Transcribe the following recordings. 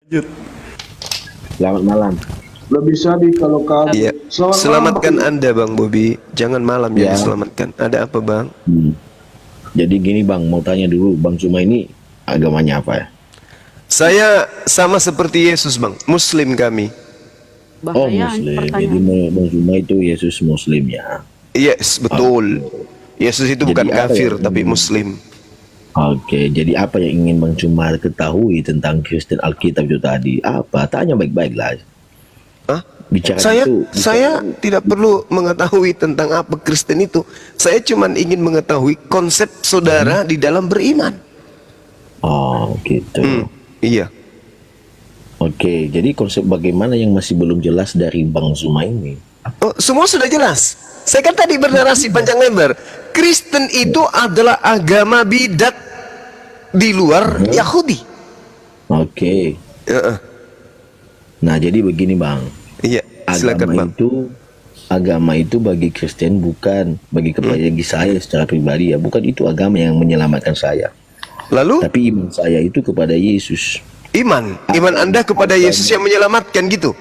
Lanjut. Selamat malam. Udah bisa di kalau kamu. Iya. Selamat Selamatkan malam. Anda Bang Bobi. Jangan malam ya Ya. diselamatkan. Ada apa Bang? Jadi gini bang, mau tanya dulu, Bang Cuma ini agamanya apa ya? Saya sama seperti Yesus Bang. Muslim kami. Oh Bahaya Muslim. Jadi pertanyaan. Bang Cuma itu Yesus Muslim ya. Yes, betul. Yesus itu Jadi bukan apa kafir ya? tapi Muslim. Oke, jadi apa yang ingin Bang Cuma ketahui tentang Kristen Alkitab itu tadi? Apa? Tanya baik-baik lah. Hah? Bicara Saya itu. saya tidak perlu mengetahui tentang apa Kristen itu. Saya cuma ingin mengetahui konsep saudara di dalam beriman. Oh gitu. Iya. Oke, jadi konsep bagaimana yang masih belum jelas dari Bang Zuma ini? Oh, semua sudah jelas. Saya kan tadi bernarasi panjang lebar. Kristen itu adalah agama bidat di luar Yahudi. Oke. Nah, jadi begini Bang. Iya, silakan Bang. Agama itu bagi Kristen bukan bagi saya secara pribadi ya, bukan itu agama yang menyelamatkan saya. Lalu Tapi iman saya itu kepada Yesus. iman Anda kepada Yesus yang menyelamatkan gitu.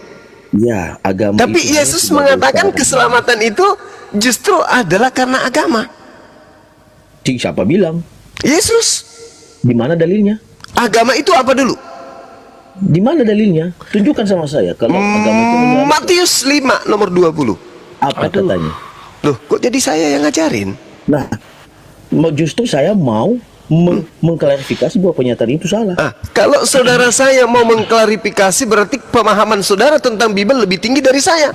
Ya, agama Tapi itu Yesus sebagai mengatakan cara- keselamatan itu justru adalah karena agama. Siapa bilang? Yesus, Di mana dalilnya? agama itu apa dulu? Di mana dalilnya? Tunjukkan sama saya kalau agama itu menyelamatkan. Matius 5 nomor 20. Apa katanya? Loh, kok jadi saya yang ngajarin? Nah, justru saya mau mengklarifikasi bahwa pernyataan itu salah. Kalau saudara saya mau mengklarifikasi berarti pemahaman saudara tentang Bible lebih tinggi dari saya.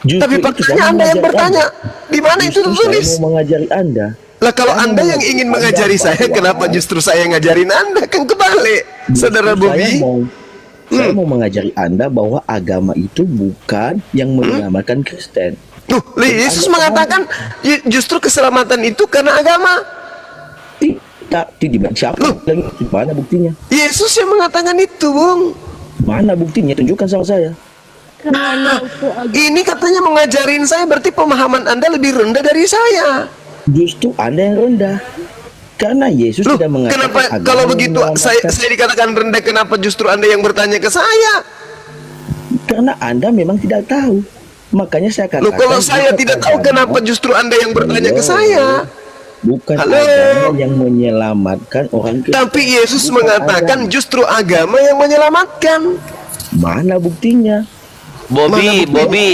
Justru Tapi itu faktanya saya Anda yang mengajari bertanya, Anda. di mana itu Justru tertulis? Saya mau mengajari Anda. Lah kalau Saya Anda mau yang ingin mengajari mengajari Anda saya, bahwa- kenapa justru saya ngajarin Anda? Kan kebalik, Justru saudara Bobi. Saya mau mengajari Anda bahwa agama itu bukan yang menyelamatkan Kristen. Loh, Yesus Anda mengatakan justru keselamatan itu karena agama. Tidak, siapa Loh. yang bilang itu? Mana buktinya? Yesus yang mengatakan itu, Bung. Mana buktinya? Tunjukkan sama saya. Karena itu agama. Ini katanya mengajarin saya, berarti pemahaman Anda lebih rendah dari saya. Justru Anda yang rendah. Karena Yesus Loh, tidak mengatakan kenapa agama kalau yang begitu menyelamatkan. saya dikatakan rendah, kenapa justru Anda yang bertanya ke saya? Karena Anda memang tidak tahu. Makanya saya katakan. Loh, kalau saya bukan tidak tahu, agama- kenapa justru Anda yang bertanya ke saya? Bukan Halo. agama yang menyelamatkan orang Kristen. Tapi Yesus Bukan mengatakan agama. justru agama yang menyelamatkan. Mana buktinya? Mana Bobby, buktinya? Bobby,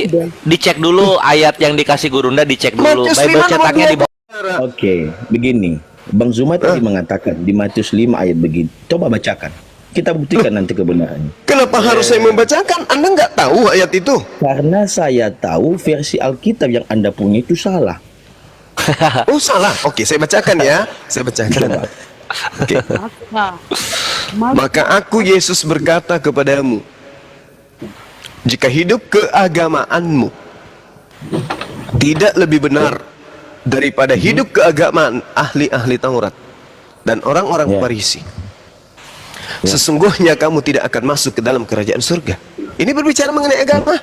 dicek dulu ayat yang dikasih Gurunda, dicek dulu. Matius 5 Bible nomor cetaknya di 20. bawah. Oke, begini. Bang Zuma tadi mengatakan di Matius 5 ayat begini. Coba bacakan. Kita buktikan nanti kebenarannya. Kenapa harus saya membacakan? Anda nggak tahu ayat itu? Karena saya tahu versi Alkitab yang Anda punya itu salah. Oh, salah. Oke, saya bacakan ya. Saya bacakan. Oke. Maka aku Yesus berkata kepadamu, jika hidup keagamaanmu tidak lebih benar daripada hidup keagamaan ahli-ahli Taurat dan orang-orang Ya. Farisi, sesungguhnya kamu tidak akan masuk ke dalam kerajaan surga. Ini berbicara mengenai agama.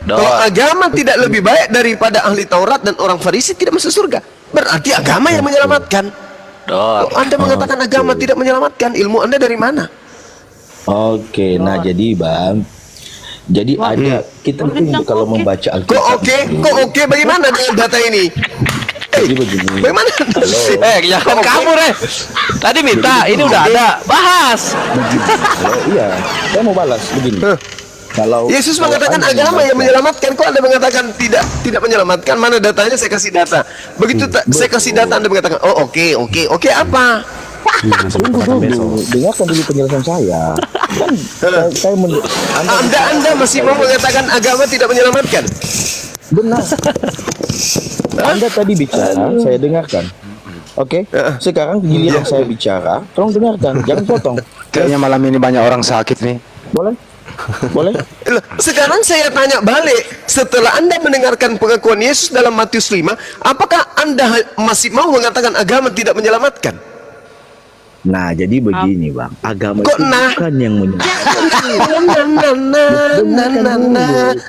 Kalau agama tidak lebih baik daripada ahli Taurat dan orang Farisi, tidak masuk surga. Berarti agama yang menyelamatkan. Dor. Kalau Anda mengatakan agama tidak menyelamatkan, ilmu Anda dari mana? Oke, nah jadi Bang. Jadi ada kita pun kalau membaca Kok Alkitab. oke, bagaimana dengan data ini? Jadi begini. Bagaimana? Jangan kamu, Re. Tadi minta, ini udah ada. Bahas. Iya, saya mau balas begini. Kalau Yesus kalau mengatakan Anda agama yang membaca- menyelamatkan. Kok Anda mengatakan tidak menyelamatkan? Mana datanya? Saya kasih data. Begitu saya kasih data, Anda mengatakan, oh oke apa? Tunggu dulu, dengarkan dulu penjelasan saya. Kan saya Anda masih mau mengatakan agama tidak menyelamatkan? benar. Anda tadi bicara, saya dengarkan. Oke, sekarang giliran saya bicara, tolong dengarkan, jangan potong. Kayaknya malam ini banyak orang sakit nih. Boleh? Boleh? Loh, sekarang saya tanya balik, setelah Anda mendengarkan pengakuan Yesus dalam Matius 5, apakah Anda masih mau mengatakan agama tidak menyelamatkan? Nah, jadi begini, Bang. Agama Kok itu nah? bukan yang menyelamatkan.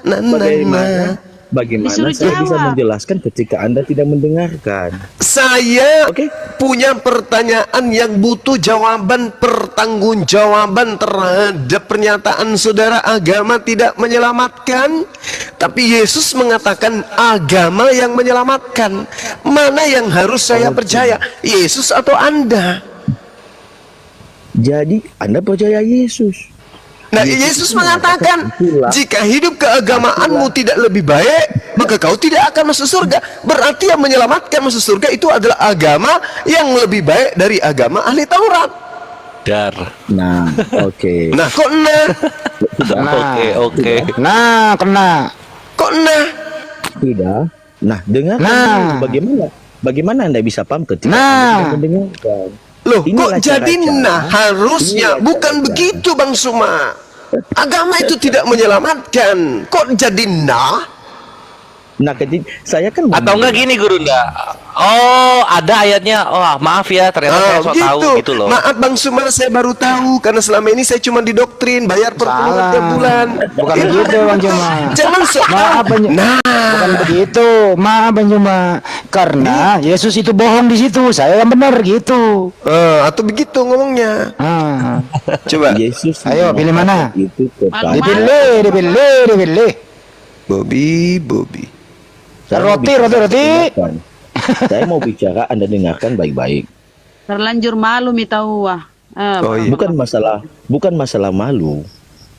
Bagaimana bagaimana Disuruh saya bisa jawab. menjelaskan ketika Anda tidak mendengarkan? Saya Oke. punya pertanyaan yang butuh jawaban, pertanggungjawaban terhadap pernyataan saudara agama tidak menyelamatkan. Tapi Yesus mengatakan agama yang menyelamatkan. Mana yang harus saya percaya? Yesus atau Anda? Jadi Anda percaya Yesus. Nah, Yesus mengatakan, itulah. jika hidup keagamaanmu tidak lebih baik, maka kau tidak akan masuk surga. Berarti yang menyelamatkan masuk surga itu adalah agama yang lebih baik dari agama ahli Taurat. Dar. Nah, oke. Nah, kok nah? Oke. Nah, kena. Kok nah? Tidak. Nah, dengarkan Nah. dulu. Bagaimana Anda bisa paham ketika Nah. Anda tidak mendengarkan? Loh, Inilah kok jadi cara-cara. nah? Harusnya Inilah bukan cara-cara. begitu, Bang Suma. Agama itu tidak menyelamatkan. Kok jadi nah? Nah, saya kan Atau enggak gini Guru Nda. Oh, ada ayatnya. Oh, maaf ya, ternyata saya so tahu gitu loh. Maaf Bang Suma, saya baru tahu karena selama ini saya cuma didoktrin bayar per penonton Salah. tiap bulan. Bukan Itu begitu, Bang Juma. Jangan so Maaf, Bang Juma. Nah, Bukan begitu. Maaf, Bang Juma. Karena Yesus itu bohong di situ. Saya yang benar gitu. atau begitu ngomongnya. Ah. Coba. Yesus Ayo, pilih mana? itu kepada Dipilih. Bobby. Saya mau Roti. dengarkan. Saya mau bicara, Anda dengarkan baik-baik. Terlanjur malu tahu wah. Oh iya. Bukan masalah malu,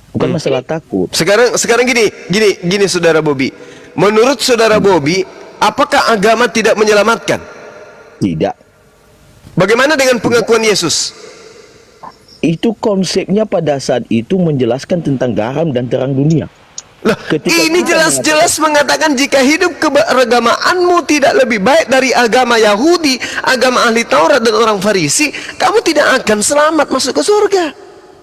bukan masalah takut. Sekarang gini Saudara Bobby. Menurut Saudara Bobby, apakah agama tidak menyelamatkan? Tidak. Bagaimana dengan pengakuan Yesus? Itu konsepnya pada saat itu menjelaskan tentang garam dan terang dunia. Lah, Ketika ini kita jelas-jelas mengatakan jika hidup keberagamaanmu tidak lebih baik dari agama Yahudi, agama ahli Taurat dan orang Farisi, kamu tidak akan selamat masuk ke surga.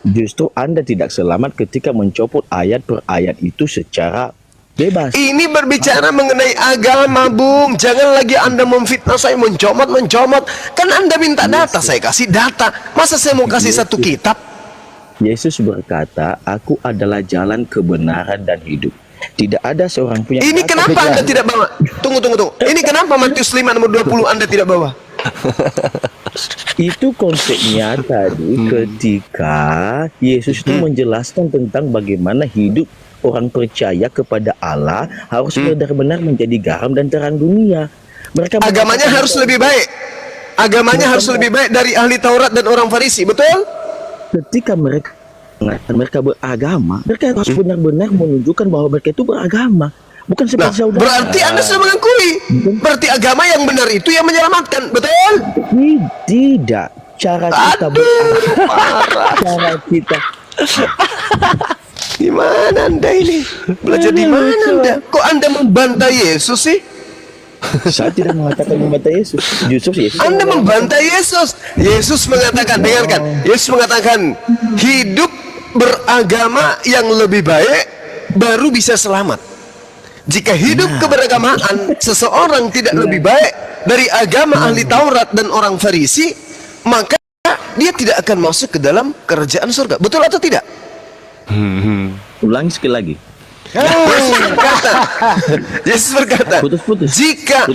Justru Anda tidak selamat ketika mencopot ayat per ayat itu secara bebas. Ini berbicara mengenai agama, Bung. Jangan lagi Anda memfitnah saya, mencomot. Kan Anda minta data, saya kasih data. Masa saya mau kasih satu kitab? Yesus berkata, "Aku adalah jalan kebenaran dan hidup. Tidak ada seorang pun yang Ini datang kenapa kepada Anda tidak bawa? Tunggu. Ini kenapa Matius 5 nomor 20 Anda tidak bawa? Itu konsepnya tadi ketika Yesus itu menjelaskan tentang bagaimana hidup orang percaya kepada Allah harus benar-benar menjadi garam dan terang dunia. Mereka Agamanya harus lebih baik. Agamanya harus lebih baik dari ahli Taurat dan orang Farisi, betul? ketika mereka beragama, mereka harus benar-benar menunjukkan bahwa mereka itu beragama, bukan Nah, seperti saudara. berarti Anda sudah mengakui. Berarti agama yang benar itu yang menyelamatkan, betul? Tidak, cara kita cara kita. Gimana Anda ini? Belajar di mana Anda? Kok Anda membantah Yesus sih? Saya tidak mengatakan membantai Yesus, justru Yesus. Anda membantah Yesus. Yesus mengatakan, dengarkan. Yesus mengatakan, hidup beragama yang lebih baik baru bisa selamat. Jika hidup keberagamaan seseorang tidak lebih baik dari agama ahli Taurat dan orang Farisi, maka dia tidak akan masuk ke dalam kerajaan surga. Betul atau tidak? Ulangi sekali lagi. Yesus berkata, Putus-putus. jika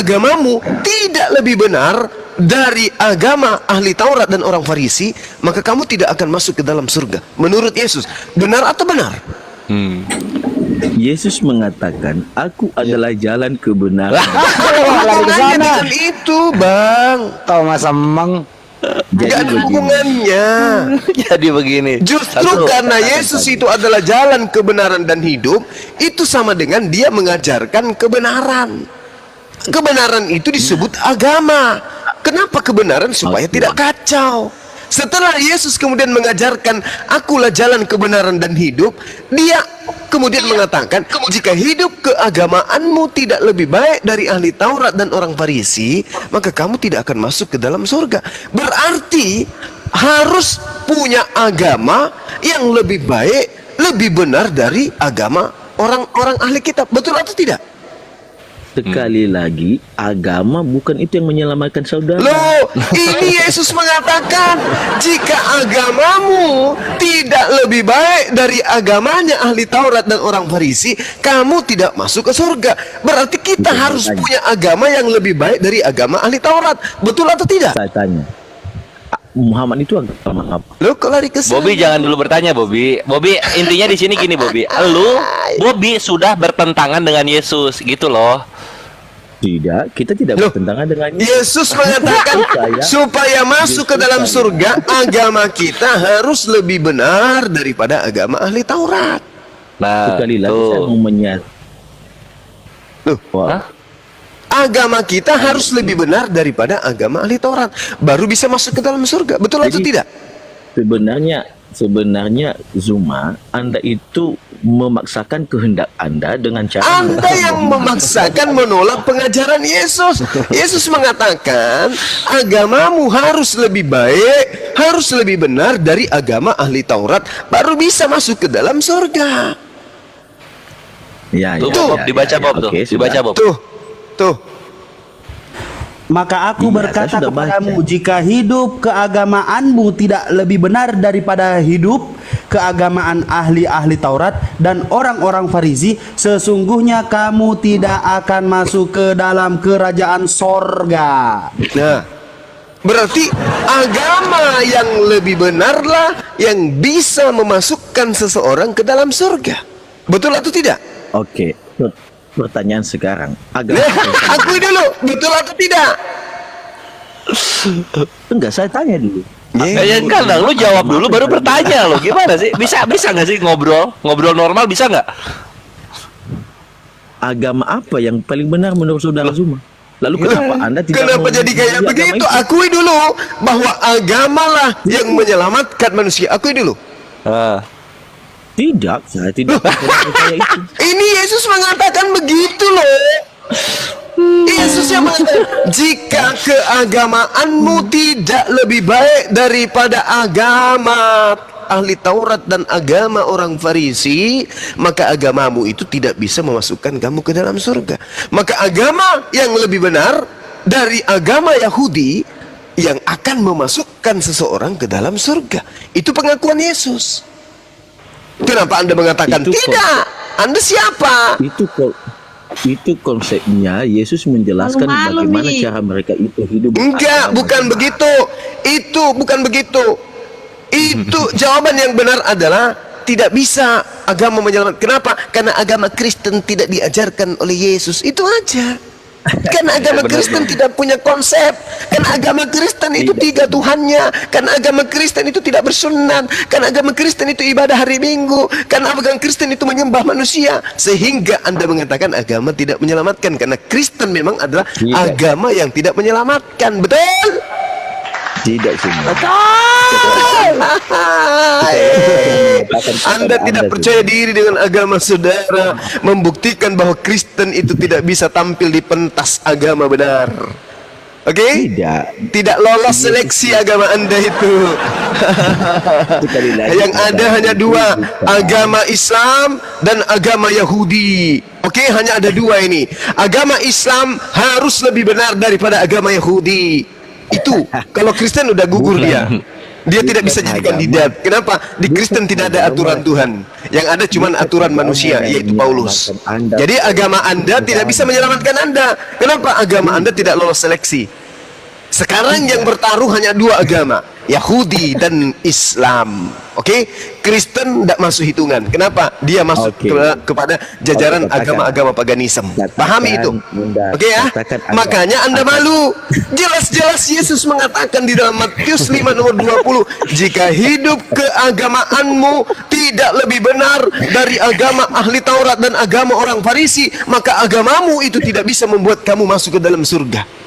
agamamu tidak lebih benar dari agama ahli Taurat dan orang Farisi, maka kamu tidak akan masuk ke dalam surga. Menurut Yesus, benar atau benar? Yesus mengatakan, "Aku adalah jalan kebenaran." Lari ke Hubungannya sana. dengan itu, Bang. Kau masa emang Gak ada hubungannya. Jadi begini. Justru karena Yesus itu adalah jalan kebenaran dan hidup, itu sama dengan dia mengajarkan kebenaran. Kebenaran itu disebut agama. Kenapa kebenaran? Supaya tidak kacau. Setelah Yesus kemudian mengajarkan, akulah jalan kebenaran dan hidup, dia kemudian mengatakan, jika hidup keagamaanmu tidak lebih baik dari ahli Taurat dan orang Farisi, maka kamu tidak akan masuk ke dalam surga. Berarti harus punya agama yang lebih baik, lebih benar dari agama orang-orang ahli kitab. Betul atau tidak? Sekali lagi, agama bukan itu yang menyelamatkan saudara. Loh, ini Yesus mengatakan, jika agamamu tidak tidak lebih baik dari agamanya ahli Taurat dan orang Farisi, kamu tidak masuk ke surga. Berarti kita harus punya agama yang lebih baik dari agama ahli Taurat. Betul atau tidak? Saya tanya, Muhammad itu agama apa? Lo kok lari ke sana? Bobby jangan dulu bertanya, Bobby. Bobby intinya di sini gini, Bobby. Bobby sudah bertentangan dengan Yesus, gitu loh. Tidak, kita tidak Loh, bertentangan dengan Yesus mengatakan supaya masuk ke dalam surga, agama kita harus lebih benar daripada agama ahli Taurat. Nah, Sekali lagi saya mau Loh, Hah? agama kita harus lebih benar daripada agama ahli Taurat, baru bisa masuk ke dalam surga. Betul atau Jadi, tidak? Sebenarnya Zuma, Anda itu memaksakan kehendak Anda dengan cara Anda yang memaksakan menolak pengajaran Yesus. Yesus mengatakan agamamu harus lebih baik, harus lebih benar dari agama ahli Taurat, baru bisa masuk ke dalam surga. Tuh, Bob, dibaca Bob tuh. Oke, Dibaca sudah. Bob. Tuh. Maka aku Iya, berkata saya sudah kepadamu, baca. jika hidup keagamaanmu tidak lebih benar daripada hidup keagamaan ahli-ahli Taurat dan orang-orang Farisi, sesungguhnya kamu tidak akan masuk ke dalam kerajaan sorga. Nah, berarti agama yang lebih benarlah yang bisa memasukkan seseorang ke dalam surga. Betul atau tidak? Oke, pertanyaan sekarang, agama Nah, akui dulu, betul atau tidak? enggak, saya tanya dulu. Ya kan, lu jawab dulu baru bertanya lo. Gimana sih? Bisa nggak sih ngobrol normal, bisa nggak? Agama apa yang paling benar menurut saudara Zuma? Lalu kenapa Anda tidak Kenapa mau jadi kayak mengikuti begitu? agama itu? Akui dulu bahwa agamalah yang menyelamatkan manusia. Akui dulu. Tidak, saya tidak percaya itu. Ini Yesus mengatakan begitu loh. Yesus yang mengatakan, jika keagamaanmu tidak lebih baik daripada agama ahli Taurat dan agama orang Farisi, maka agamamu itu tidak bisa memasukkan kamu ke dalam surga. Maka agama yang lebih benar dari agama Yahudi yang akan memasukkan seseorang ke dalam surga. Itu pengakuan Yesus. Kenapa Anda mengatakan Itu tidak? Anda siapa? Itu konsepnya Yesus menjelaskan Malu-malu bagaimana nih. cara mereka itu hidup. Enggak, beragama. bukan begitu. Itu bukan begitu. Itu jawaban yang benar adalah tidak bisa agama menyelamatkan. Kenapa? Karena agama Kristen tidak diajarkan oleh Yesus. Itu aja. Karena agama Kristen tidak punya konsep. Karena agama Kristen itu tiga Tuhannya. Karena agama Kristen itu tidak bersunat. Karena agama Kristen itu ibadah hari Minggu. Karena agama Kristen itu menyembah manusia. Sehingga Anda mengatakan agama tidak menyelamatkan. Karena Kristen memang adalah agama yang tidak menyelamatkan. Betul? Tidak semua. Anda tidak percaya diri dengan agama saudara, membuktikan bahwa Kristen itu tidak bisa tampil di pentas agama benar. Oke? Tidak lolos seleksi agama Anda itu. Yang ada hanya dua, agama Islam dan agama Yahudi. Oke, hanya ada dua ini. Agama Islam harus lebih benar daripada agama Yahudi. Itu kalau Kristen udah gugur dia tidak bisa jadi kandidat. Kenapa? Di Kristen tidak ada aturan Tuhan, yang ada cuma aturan manusia, yaitu Paulus. Jadi agama Anda tidak bisa menyelamatkan Anda. Kenapa? Agama Anda tidak lolos seleksi. Sekarang yang bertaruh hanya dua agama, Yahudi dan Islam. Oke? Kristen tidak masuk hitungan. Kenapa? Dia masuk kepada jajaran agama-agama paganisme. Pahami itu? Oke ya? Makanya Anda malu. Jelas-jelas Yesus mengatakan di dalam Matius 5 nomor 20, jika hidup keagamaanmu tidak lebih benar dari agama ahli Taurat dan agama orang Farisi, maka agamamu itu tidak bisa membuat kamu masuk ke dalam surga.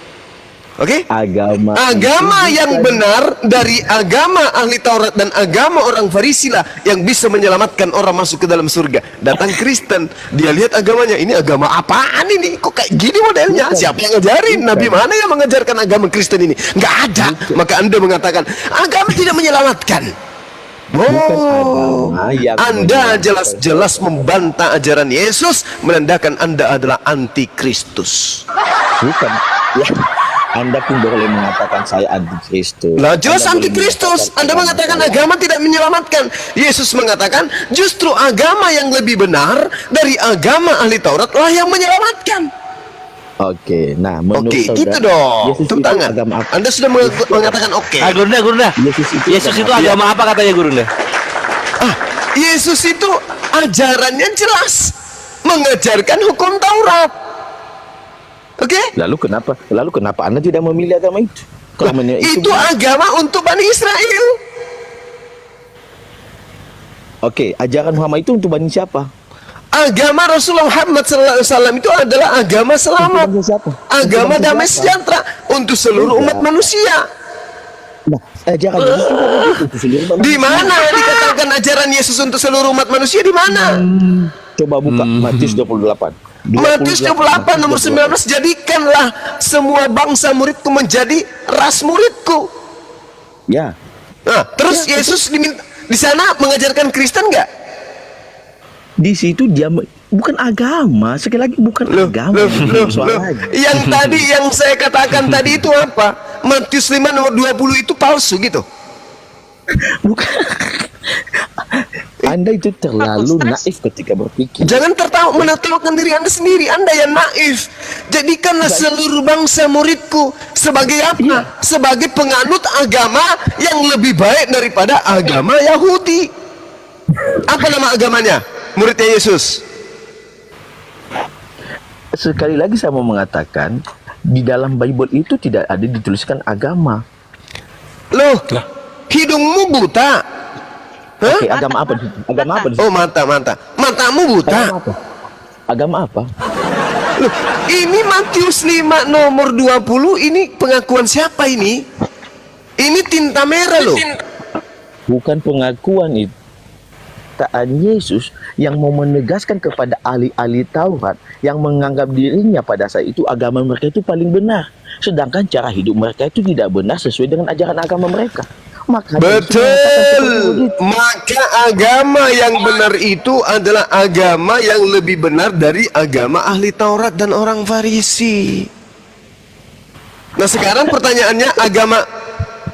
Oke? Agama yang benar dari agama ahli Taurat dan agama orang Farisi lah yang bisa menyelamatkan orang masuk ke dalam surga. Datang Kristen, dia lihat agamanya, ini agama apaan ini? Kok kayak gini modelnya? Siapa yang ngajarin? Nabi mana yang mengajarkan agama Kristen ini? Nggak ada. Maka Anda mengatakan agama tidak menyelamatkan. Anda jelas-jelas membantah ajaran Yesus, menandakan Anda adalah antikristus. Anda pun boleh mengatakan saya antikristus. Lah jelas Anda boleh antikristus. mengatakan Anda mengatakan saya- agama tidak menyelamatkan. Yesus mengatakan justru agama yang lebih benar dari agama ahli Taurat lah yang menyelamatkan. Oke, nah menurut Oke, saudara, gitu dong. Yesus Tepuk itu tangan. agama apa? Anda sudah mengatakan oke. Gurunda. Yesus itu agama apa katanya Gurunda? Yesus itu ajarannya jelas, mengajarkan hukum Taurat. Oke? Lalu kenapa Anda tidak memilih agama itu? Kalau memang Itu agama untuk Bani Israel. Oke, ajaran Muhammad itu untuk Bani siapa? Agama Rasulullah Muhammad SAW itu adalah agama selamat, Untuk bangsa siapa? agama Untuk bangsa damai siapa? sejahtera untuk seluruh umat manusia. Nah, ajaran Yesus juga begitu untuk seluruh manusia. Di mana dikatakan ajaran Yesus untuk seluruh umat manusia? Di mana? Coba buka Matius 28. Matius 28 nomor 19, jadikanlah semua bangsa muridku menjadi ras muridku. Ya, Nah, terus Yesus di sana mengajarkan Kristen nggak? di situ dia bukan agama, sekali lagi bukan agama. Soalnya. Yang tadi yang saya katakan tadi itu apa? Matius 5 nomor 20 itu palsu gitu. Bukan. Anda itu terlalu naif ketika berpikir. Jangan menertawakan diri Anda sendiri. Anda yang naif. Jadikanlah seluruh bangsa muridku sebagai apa? Sebagai penganut agama yang lebih baik daripada agama Yahudi. Apa nama agamanya? Muridnya Yesus. Sekali lagi saya mau mengatakan, di dalam Bible itu tidak ada dituliskan agama. Loh, hidungmu buta. Hah? Oke, agama apa? Agama apa? Oh, mata. Matamu buta. Agama apa? Agama apa? Loh, ini Matius 5 nomor 20, ini pengakuan siapa ini? Ini tinta merah loh. Bukan pengakuan itu. Perkataan Yesus yang mau menegaskan kepada ahli-ahli Taurat yang menganggap dirinya pada saat itu agama mereka itu paling benar, sedangkan cara hidup mereka itu tidak benar sesuai dengan ajaran agama mereka. Maka Betul. Maka agama yang benar itu adalah agama yang lebih benar dari agama ahli Taurat dan orang Farisi. Nah, sekarang pertanyaannya,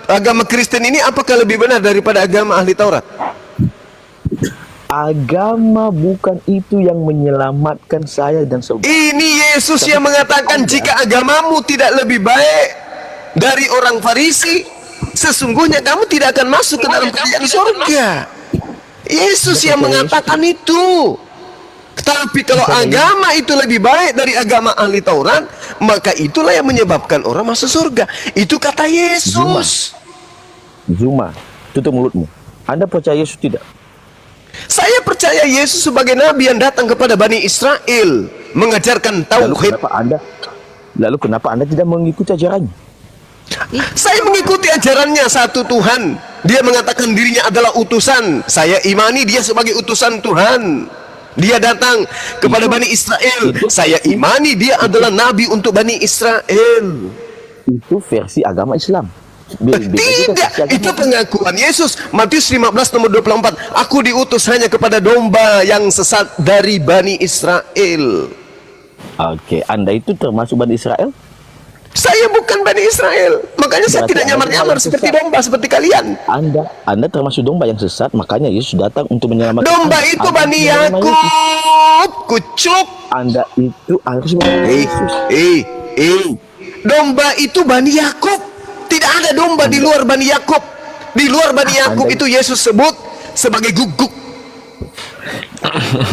agama Kristen ini apakah lebih benar daripada agama ahli Taurat? agama bukan itu yang menyelamatkan saya dan saudara. Ini Yesus yang mengatakan, jika agamamu tidak lebih baik dari orang Farisi, sesungguhnya kamu tidak akan masuk ke dalam kerajaan surga. Yesus yang mengatakan itu. Tapi kalau agama itu lebih baik dari agama ahli Taurat, maka itulah yang menyebabkan orang masuk surga. Itu kata Yesus. Zuma, tutup mulutmu. Anda percaya Yesus tidak? Saya percaya Yesus sebagai nabi yang datang kepada Bani Israel, mengajarkan tauhid. Lalu kenapa Anda tidak mengikuti ajarannya? Saya mengikuti ajarannya, satu Tuhan. Dia mengatakan dirinya adalah utusan. Saya imani dia sebagai utusan Tuhan. Dia datang kepada Bani Israel. Saya imani dia adalah nabi untuk Bani Israel. Itu versi agama Islam. Tidak, itu pengakuan Yesus. Matius 15 nomor 24. Aku diutus hanya kepada domba yang sesat dari Bani Israel. Oke, Anda itu termasuk Bani Israel? Saya bukan Bani Israel. Makanya saya Berarti tidak nyamar-nyamar Anda seperti sesat. domba seperti kalian. Anda termasuk domba yang sesat, makanya Yesus datang untuk menyelamatkan Domba Anda. itu Anda Bani menyelamatkan Yesus. Yakub. Kucuk. Anda itu harus menyelamatkan Yesus. Domba itu Bani Yakub. Tidak ada domba di luar Bani Yakub. Di luar Bani Yakub itu Yesus sebut sebagai guguk.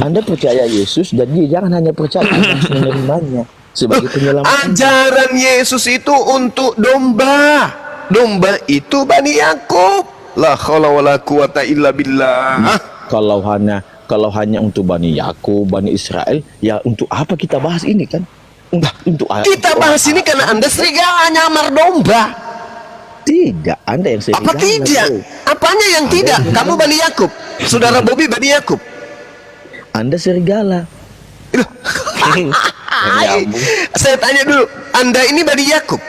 Anda percaya Yesus, jadi jangan hanya percaya, Anda harus menerimanya sebagai penyelamat. Ajaran Yesus itu untuk domba. Domba itu Bani Yakub. La haula wala quwata illa billah. Kalau hanya untuk Bani Yakub, Bani Israel, ya untuk apa kita bahas ini kan? Untuk Kita bahas ini karena Anda serigala nyamar domba. Tidak, Anda yang serigala. Apa tidak? Apanya yang tidak? Kamu Bani Yakub. Saudara Bobby Bani Yakub. Anda serigala. Saya tanya dulu, Anda ini Bani Yakub?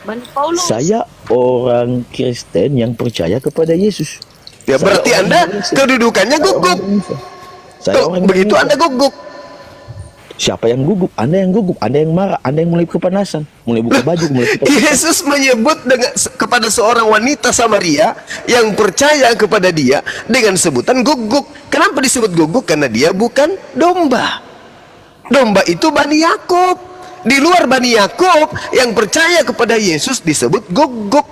Bani Paulus. Saya orang Kristen yang percaya kepada Yesus. Ya berarti Anda kedudukannya guguk. Saya orang Begitu Indonesia. Anda guguk. Siapa yang gugup? Anda yang gugup, Anda yang marah, Anda yang mulai kepanasan, mulai buka baju, mulai Yesus menyebut kepada seorang wanita Samaria yang percaya kepada dia dengan sebutan guguk. Kenapa disebut guguk? Karena dia bukan domba. Domba itu Bani Yakub. Di luar Bani Yakub yang percaya kepada Yesus disebut guguk.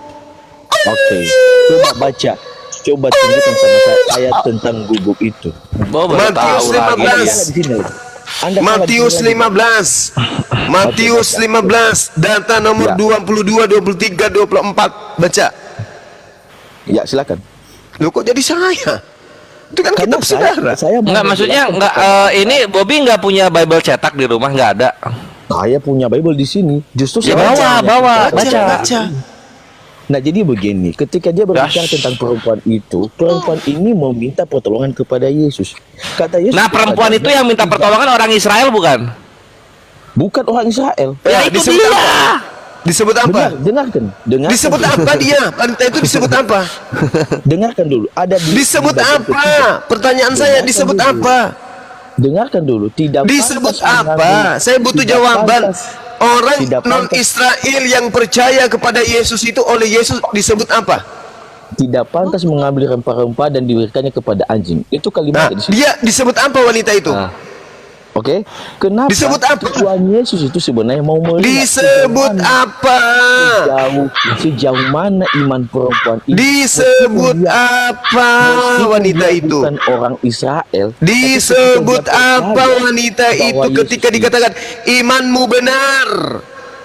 Oke, coba baca. Coba tunjukkan sama saya ayat tentang guguk itu. Baru Matius tahu lagi 15. dia. Di sini. Anda Matius salah di sini lagi. 15. Matius 15 data nomor Ya. 22, 23, 24. Baca. Ya, silakan. Loh kok jadi saya? Itu kan Karena kitab saudara. saya mau Enggak, maksudnya menjelaskan enggak ini Bobby enggak punya Bible cetak di rumah, enggak ada. saya punya Bible di sini. Justru Ya, saya bawa, Baca. baca. Nah, jadi begini, ketika dia berbicara tentang perempuan itu, perempuan ini meminta pertolongan kepada Yesus. Kata Yesus. Nah, perempuan itu yang minta pertolongan orang Israel bukan? Bukan orang Israel. Ya, itu disebut dia. apa? Disebut apa? Dengarkan. Disebut apa dia? Wanita itu disebut apa? Dengarkan dulu. Ada Disebut di bagian apa? ketiga. Pertanyaan saya disebut apa? Dengarkan dulu. Tidak Disebut pantas apa? mengambil- Saya butuh tidak jawaban. pantas- Orang tidak non pantas- Israel yang percaya kepada Yesus itu oleh Yesus disebut apa? tidak pantas mengambil rempah-rempah dan diberikannya kepada anjing. Itu Nah, kalimatnya di sini. dia disebut apa wanita itu? Nah. Oke. Kenapa? Disebut apa? Tuhan Yesus itu sebenarnya mau melihat Disebut apa? sejauh mana iman perempuan itu. Disebut Meskipun dia- apa meskipun wanita dia itu? bukan orang Israel. Disebut tapi ketika dia apa percaya wanita bahwa itu Yesus ketika dikatakan imanmu benar?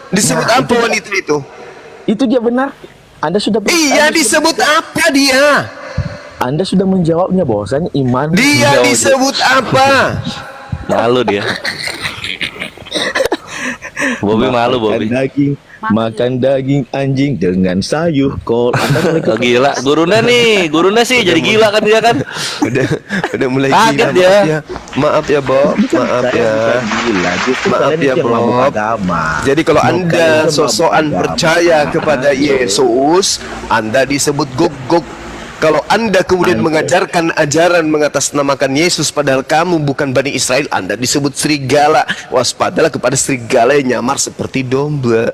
Disebut Nah, apa wanita itu? itu dia benar. Anda sudah Iya, disebut apa dia? Anda sudah menjawabnya bahwasanya iman Dia disebut apa? Malu dia. Bobby malu, Bobby. makan daging anjing dengan sayur kol. Anda mulai Oh, gila, gurunda sih jadi gila kan dia kan. Udah mulai Kaget gila. dia. Maaf ya, Bob. Maaf ya. Gila, justru Maaf kalian ya, itu yang mabuk Bob. agama. Jadi kalau Mau Anda kalian itu sosokan mabuk percaya agama. kepada Yesus, Anda disebut guguk. Kalau Anda kemudian mengajarkan ajaran mengatasnamakan Yesus padahal kamu bukan Bani Israel, Anda disebut serigala. Waspadalah kepada serigala yang nyamar seperti domba.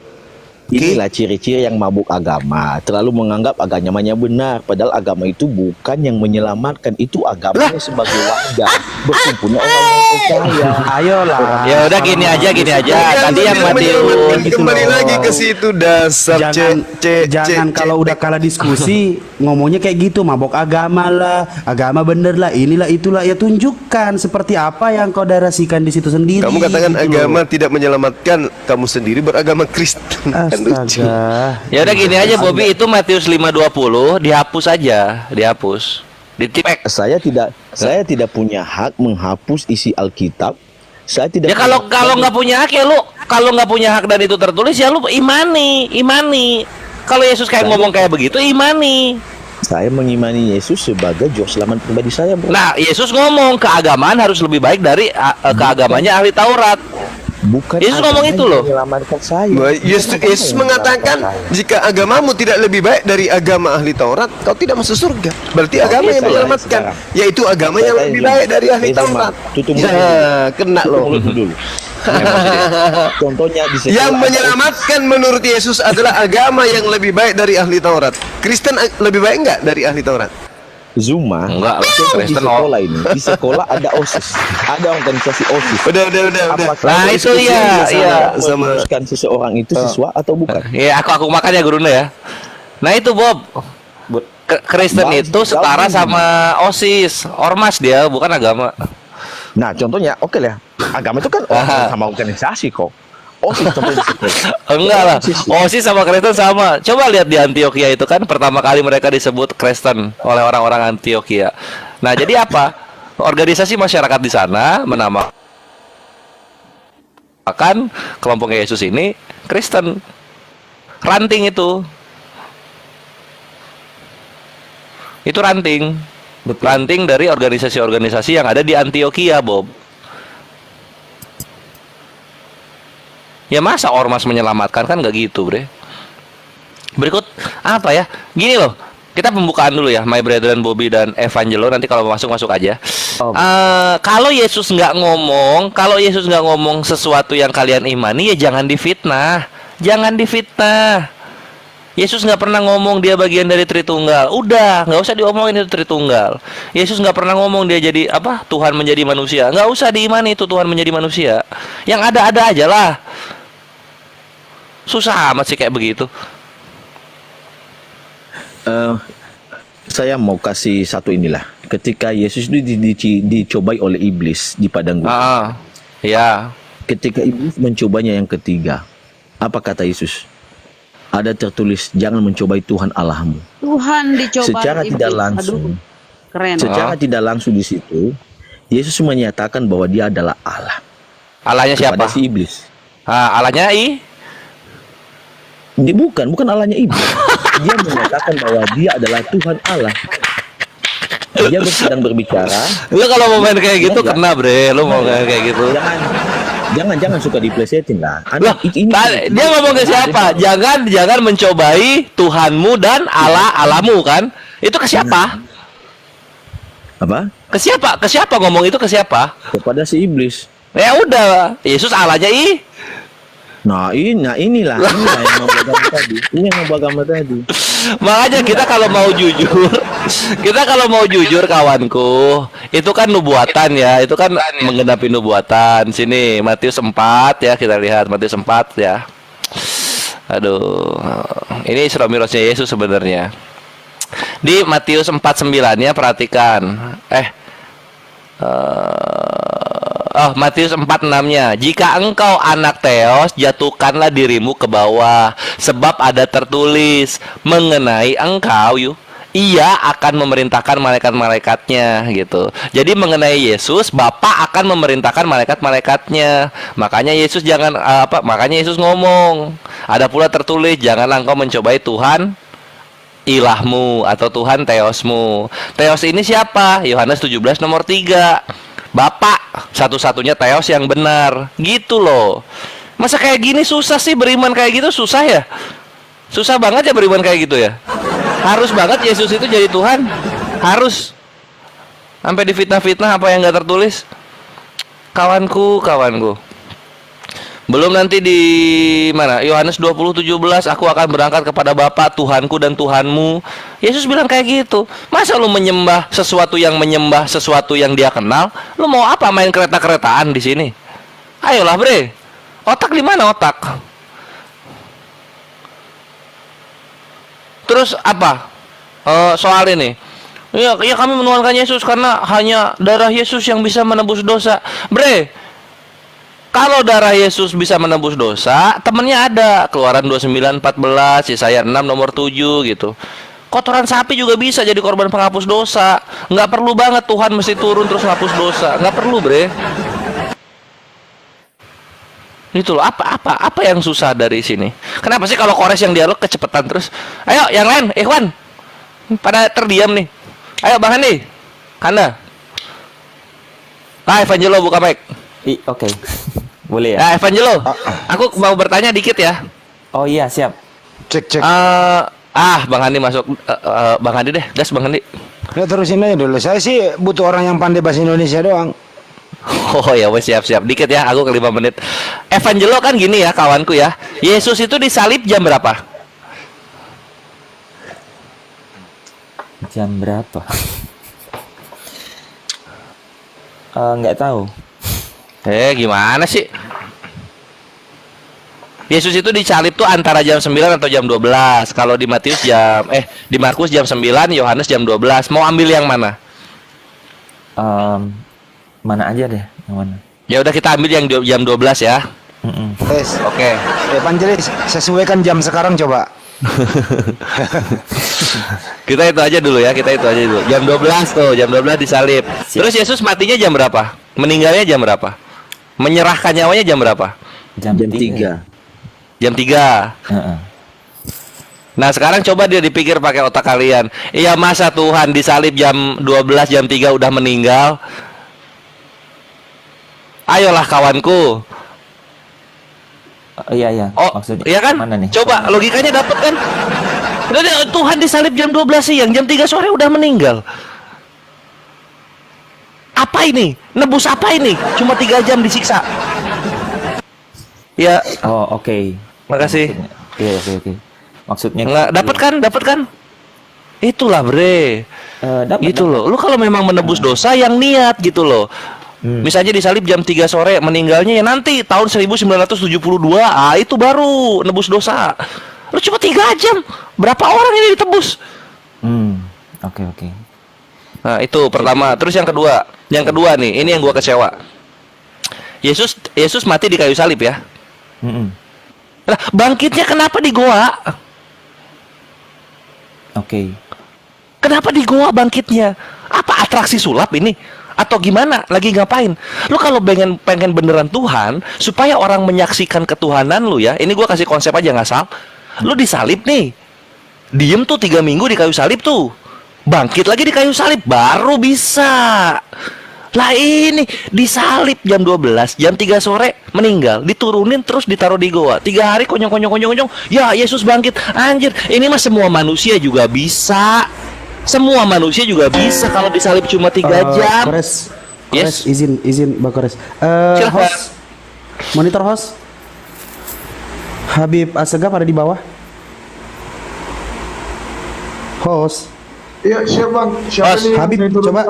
Inilah ciri-ciri yang mabuk agama, terlalu menganggap agamanya benar, padahal agama itu bukan yang menyelamatkan, itu agamanya sebagai wadah berkumpulnya orang-orang percaya. Ayolah. Ya udah gini aja. Tadi yang menyelamatkan Matius kembali lagi ke situ dasar Jangan kalau udah kalah diskusi ngomongnya kayak gitu, mabok agama lah, agama bener lah, inilah itulah, ya tunjukkan seperti apa yang kau darasikan di situ sendiri. Kamu katakan gitu agama loh. tidak menyelamatkan, kamu sendiri beragama Kristen. Kan lucu. Astaga. Ya udah gini aja, Bobby, itu Matius 5:20 dihapus aja, dihapus. Ditipek. Saya tidak punya hak menghapus isi Alkitab. Saya tidak. Ya kalau nggak punya hak ya lu, kalau nggak punya hak dan itu tertulis ya lu imani. Kalau Yesus kayak ngomong kayak begitu, imani. Saya mengimani Yesus sebagai juru selamat pribadi saya, bro. Nah, Yesus ngomong keagamaan harus lebih baik dari keagamanya ahli Taurat. Bukan Yesus ngomong agama itu yang loh. menyelamatkan saya. Bahwa Yesus mengatakan jika agamamu tidak lebih baik dari agama ahli Taurat, kau tidak masuk surga. Berarti agama yang saya menyelamatkan, sekarang. yaitu agama yang Saya lebih izin. baik dari ahli Saya izin, Taurat. Mak. Tutup mulut Ya, kena Tutup loh. mulutmu dulu. Contohnya di sekolah Yang ada menyelamatkan menurut Yesus adalah agama yang lebih baik dari ahli Taurat. Kristen lebih baik enggak dari ahli Taurat? Zuma. Enggak lah, Contoh di Kristen sekolah ini. Di sekolah ada OSIS, ada organisasi OSIS. Udah. Apakah Nah, itu iya. Sama memutuskan seseorang itu siswa atau bukan? Ya aku makan ya gurunda ya. Nah itu Bob, Kristen Bang, itu setara jauh. sama OSIS, ormas dia bukan agama. Nah, contohnya, oke lah. Agama itu kan sama organisasi kok. OSIS contohnya di sekolah. Enggak lah, OSIS. OSIS sama Kristen sama. Coba lihat di Antioquia itu kan pertama kali mereka disebut Kristen oleh orang-orang Antioquia. Nah jadi apa? Organisasi masyarakat di sana menamakan kelompok Yesus ini Kristen. Ranting itu ranting. Ranting dari organisasi-organisasi yang ada di Antioquia, Bob. Ya masa ormas menyelamatkan, kan nggak gitu, Bre. Berikut apa ya? Gini loh, kita pembukaan dulu ya, My Brethren, Bobby dan Evangelo. Nanti kalau mau masuk aja. Kalau Yesus nggak ngomong sesuatu yang kalian imani, ya jangan difitnah. Jangan difitnah. Yesus nggak pernah ngomong dia bagian dari Tritunggal. Udah, nggak usah diomongin itu Tritunggal. Yesus nggak pernah ngomong dia jadi apa? Tuhan menjadi manusia. Nggak usah diimani itu Tuhan menjadi manusia. Yang ada-ada aja lah. Susah amat sih kayak begitu. Saya mau kasih satu inilah. Ketika Yesus itu dicobai oleh iblis di padang gurun. Ya. Ketika iblis mencobanya yang ketiga, apa kata Yesus? Ada tertulis, jangan mencobai Tuhan Allahmu. Tuhan dicoba Secara iblis. tidak langsung, Aduh, keren. secara tidak langsung di situ, Yesus menyatakan bahwa dia adalah Allah. Allahnya siapa? Kepada si iblis. Allahnya Bukan Allahnya iblis. Dia menyatakan bahwa dia adalah Tuhan Allah. Dia sedang berbicara. Lu kalau mau main kayak gitu Enggak. kena bre, lu mau main kayak gitu. Jangan suka diplesetin lah. Loh, dia ngomong ke siapa? Jangan mencobai Tuhanmu dan Allahmu kan? Itu ke siapa? Apa? Ke siapa? Ke siapa ngomong itu ke siapa? Kepada si iblis. Ya udah, Yesus Allahnya Nah inilah yang mau agama tadi. Ini yang mau agama tadi. Makanya kita kalau mau jujur kawanku, itu kan nubuatan ya, itu kan menggenapi nubuatan. Sini Matius 4 ya, kita lihat Matius 4 ya. Aduh, ini Isra Mirajnya Yesus sebenarnya. Di Matius 4:9 ya, perhatikan. Matius 4:6-nya. Jika engkau anak Theos, jatuhkanlah dirimu ke bawah, sebab ada tertulis mengenai engkau, ia akan memerintahkan malaikat-malaikatnya gitu. Jadi mengenai Yesus, Bapa akan memerintahkan malaikat-malaikatnya. Makanya Yesus makanya Yesus ngomong, ada pula tertulis, janganlah engkau mencobai Tuhan ilahmu atau Tuhan Theosmu. Theos ini siapa? Yohanes 17 nomor 3. Bapak satu-satunya Theos yang benar. Gitu loh. Masa kayak gini susah sih beriman kayak gitu, susah ya? Susah banget ya beriman kayak gitu ya? Harus banget Yesus itu jadi Tuhan? Harus. Sampai difitnah-fitnah apa yang nggak tertulis? Kawanku. Belum nanti di mana? Yohanes 20:17, aku akan berangkat kepada Bapa, Tuhanku dan Tuhanmu. Yesus bilang kayak gitu. Masa lu menyembah sesuatu yang dia kenal? Lu mau apa, main kereta-keretaan di sini? Ayolah, bre. Otak di mana otak? Terus apa? Soal ini. Ya kami menuhankan Yesus karena hanya darah Yesus yang bisa menebus dosa. Bre, kalau darah Yesus bisa menebus dosa, temennya ada. Keluaran 29:14, Yesaya 6 nomor 7 gitu. Kotoran sapi juga bisa jadi korban penghapus dosa. Nggak perlu banget Tuhan mesti turun terus hapus dosa. Nggak perlu, bre. Itu loh, apa yang susah dari sini? Kenapa sih kalau Kores yang dialog kecepatan terus? Ayo, yang lain, Ikhwan. Pada terdiam nih. Ayo, Bang Handi. Kanda. Evangelo buka mic. Oke. Boleh ya? Nah, Evangelo, aku mau bertanya dikit ya. Oh iya, siap. Cek. Bang Handi masuk. Bang Handi deh, gas Bang Handi. Ya terusin aja dulu. Saya sih butuh orang yang pandai bahasa Indonesia doang. Oh ya, wes siap dikit ya. Aku ke 5 menit. Evangelo kan gini ya, kawanku ya. Yesus itu disalib jam berapa? Jam berapa? Nggak tahu. Gimana sih? Yesus itu disalib tuh antara jam 9 atau jam 12. Kalau di di Markus jam 9, Yohanes jam 12. Mau ambil yang mana? Mana aja deh, yang mana? Ya udah kita ambil yang jam 12 ya. Tes. Oke. Evangelis, sesuaikan jam sekarang coba. Kita itu aja dulu. Jam 12 tuh, jam 12 disalib. Terus Yesus matinya jam berapa? Meninggalnya jam berapa? Menyerahkan nyawanya jam berapa? Jam 3. Jam 3. Nah sekarang coba dia dipikir pakai otak kalian. Iya, masa Tuhan disalib jam 12, jam 3 udah meninggal? Ayolah kawanku. Iya. Oh, Maksudnya iya kan? mana nih? Coba logikanya dapat kan? Tuhan disalib jam 12 siang, jam 3 sore udah meninggal. Apa apa ini? Nebus apa ini? Cuma 3 jam disiksa. Ya, Oh, oke. makasih. Iya, oke. Maksudnya Nggak dapat kan? Itulah bre. dapat, Gitu dapat. loh. Lu kalau memang menebus dosa yang niat gitu loh. Misalnya disalib jam 3 sore, meninggalnya ya nanti tahun 1972. Ah, itu baru nebus dosa. Lu cuma 3 jam. Berapa orang ini ditebus? Oke. Nah, itu pertama. Terus yang kedua. Yang kedua nih, ini yang gua kecewa. Yesus mati di kayu salib ya. Nah, bangkitnya kenapa di goa? Oke. Kenapa di goa bangkitnya? Apa atraksi sulap ini? Atau gimana? Lagi ngapain? Lu kalau pengen beneran Tuhan, supaya orang menyaksikan ketuhanan lu ya. Ini gua kasih konsep aja ngasal. Lu disalib nih. Diem tuh 3 minggu di kayu salib tuh. Bangkit lagi di kayu salib baru bisa. Lah ini disalib jam 12, jam 3 sore meninggal, diturunin terus ditaruh di goa. 3 hari konyong. Ya, Yesus bangkit. Anjir, ini mah semua manusia juga bisa. Semua manusia juga bisa kalau disalib cuma 3 jam. Kores, Yes. izin Bang Kores. Silakan. Host, monitor host. Habib Asegaf ada di bawah. Host, Iya, siap Bang. Siapa Mas, nih yang Habib, saya turunkan? coba.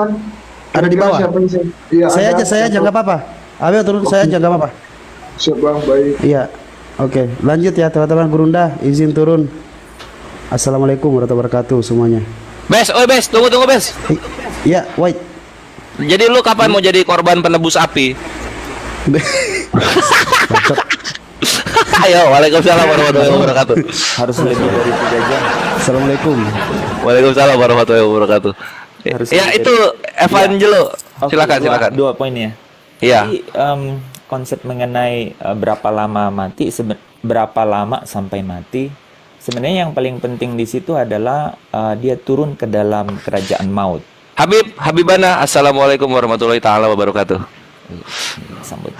Ada di Kira-kira bawah. siapa yang Iya, saya ada. aja nggak apa-apa. Habib turun, saya aja nggak apa-apa. Siap Bang, baik. Iya, oke. Lanjut ya teman-teman. Gurunda, izin turun. Assalamualaikum warahmatullahi wabarakatuh semuanya. Bes, tunggu Bes. Iya, wait. Jadi lu kapan mau jadi korban penebus api? Ayo, waalaikumsalam warahmatullahi wabarakatuh. Harus lebih dari 3 jam. Assalamualaikum. Waalaikumsalam warahmatullahi wabarakatuh. Harus Ya lebih itu Evangelo. Oke, Silakan. Dua poin ya. Iya. Jadi konsep mengenai berapa lama mati, berapa lama sampai mati. Sebenarnya yang paling penting di situ adalah dia turun ke dalam kerajaan maut. Habibana, assalamualaikum warahmatullahi taala wabarakatuh. Sambut.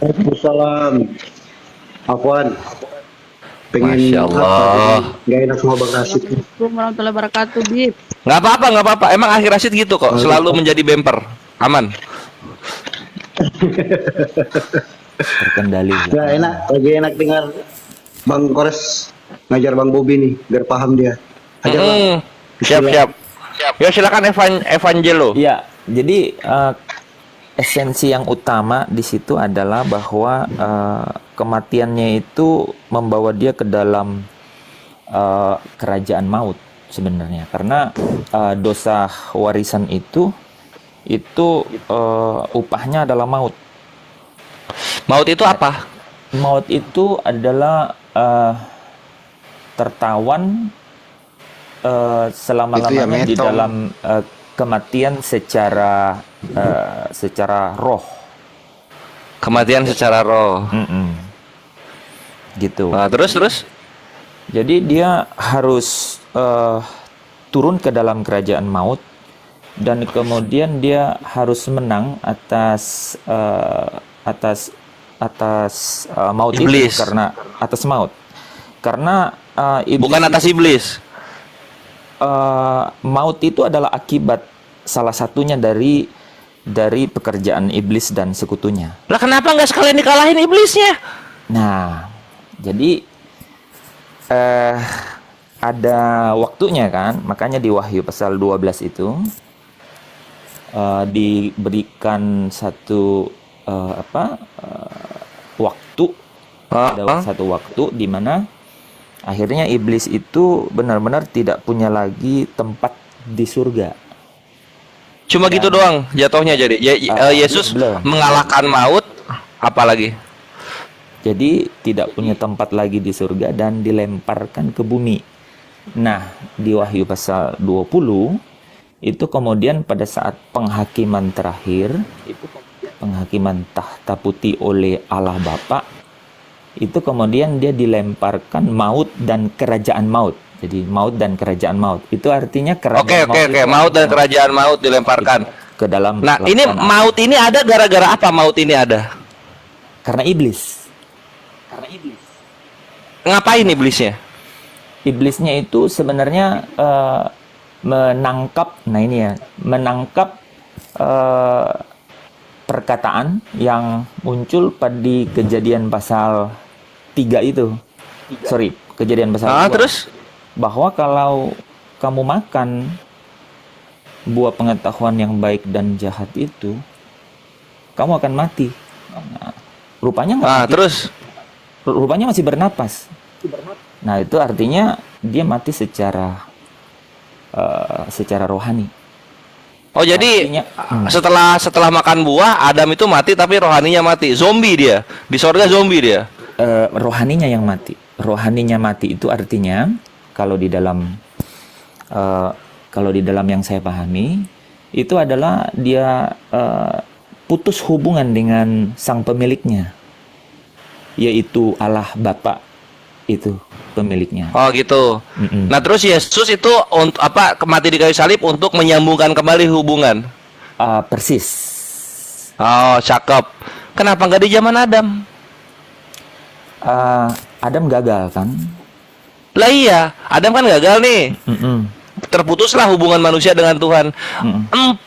Waalaikumsalam. Afwan. Pengen Masya Allah. Gak enak sama Bang Rasid. Assalamualaikum warahmatullahi wabarakatuh, Bib. Nggak apa-apa. Emang akhir Rasid gitu kok, selalu menjadi bemper. Aman. Terkendali. Gak enak, lagi enak dengar Bang Kores ngajar Bang Bobi nih, biar paham dia. Ajar Bang. Siap. Ya silakan Evangelo. Iya, jadi esensi yang utama di situ adalah bahwa kematiannya itu membawa dia ke dalam kerajaan maut sebenarnya, karena dosa warisan itu upahnya adalah maut. Maut itu apa? Maut itu adalah tertawan selama-lamanya di dalam kematian secara roh. Kematian secara roh. Gitu. Nah, terus? Jadi dia harus turun ke dalam kerajaan maut, dan kemudian dia harus menang atas maut Iblis. itu, karena atas maut. Karena iblis Bukan atas iblis. maut itu adalah akibat salah satunya dari pekerjaan iblis dan sekutunya. Lah kenapa nggak sekalian dikalahin iblisnya? Nah, jadi ada waktunya kan, makanya di Wahyu pasal 12 itu diberikan satu waktu, ada satu waktu di mana akhirnya iblis itu benar-benar tidak punya lagi tempat di surga. Cuma gitu doang jatuhnya jadi. Yesus belum. mengalahkan maut, apalagi? Jadi tidak punya tempat lagi di surga dan dilemparkan ke bumi. Nah, di Wahyu pasal 20 itu kemudian pada saat penghakiman terakhir, itu penghakiman tahta putih oleh Allah Bapa, itu kemudian dia dilemparkan maut dan kerajaan maut. Jadi maut dan kerajaan maut. Itu artinya kerajaan Oke. Maut dan kerajaan maut dilemparkan ke dalam. Nah, ini lautan. maut ini ada gara-gara apa maut ini ada? Karena iblis. Ngapain iblisnya? Iblisnya itu sebenarnya menangkap perkataan yang muncul di Kejadian pasal 3 itu. Sorry, Kejadian pasal 2. Terus? Bahwa kalau kamu makan buah pengetahuan yang baik dan jahat itu, kamu akan mati. Nah, rupanya nggak mati. Terus? Rupanya masih bernapas. Nah, itu artinya dia mati secara rohani. Oh, jadi Artinya, setelah makan buah, Adam itu mati tapi rohaninya mati. Zombie dia. Di sorga zombie dia. rohaninya yang mati. Rohaninya mati itu artinya kalau di dalam yang saya pahami itu adalah dia putus hubungan dengan sang pemiliknya, yaitu Allah Bapa, itu pemiliknya. Oh gitu. Mm-mm. Nah terus Yesus itu untuk apa, mati di kayu salib untuk menyambungkan kembali hubungan. Persis. Oh cakep. Kenapa nggak di zaman Adam? Adam gagal kan? Lah iya, Adam kan gagal nih. Mm-mm. Terputuslah hubungan manusia dengan Tuhan. 4.000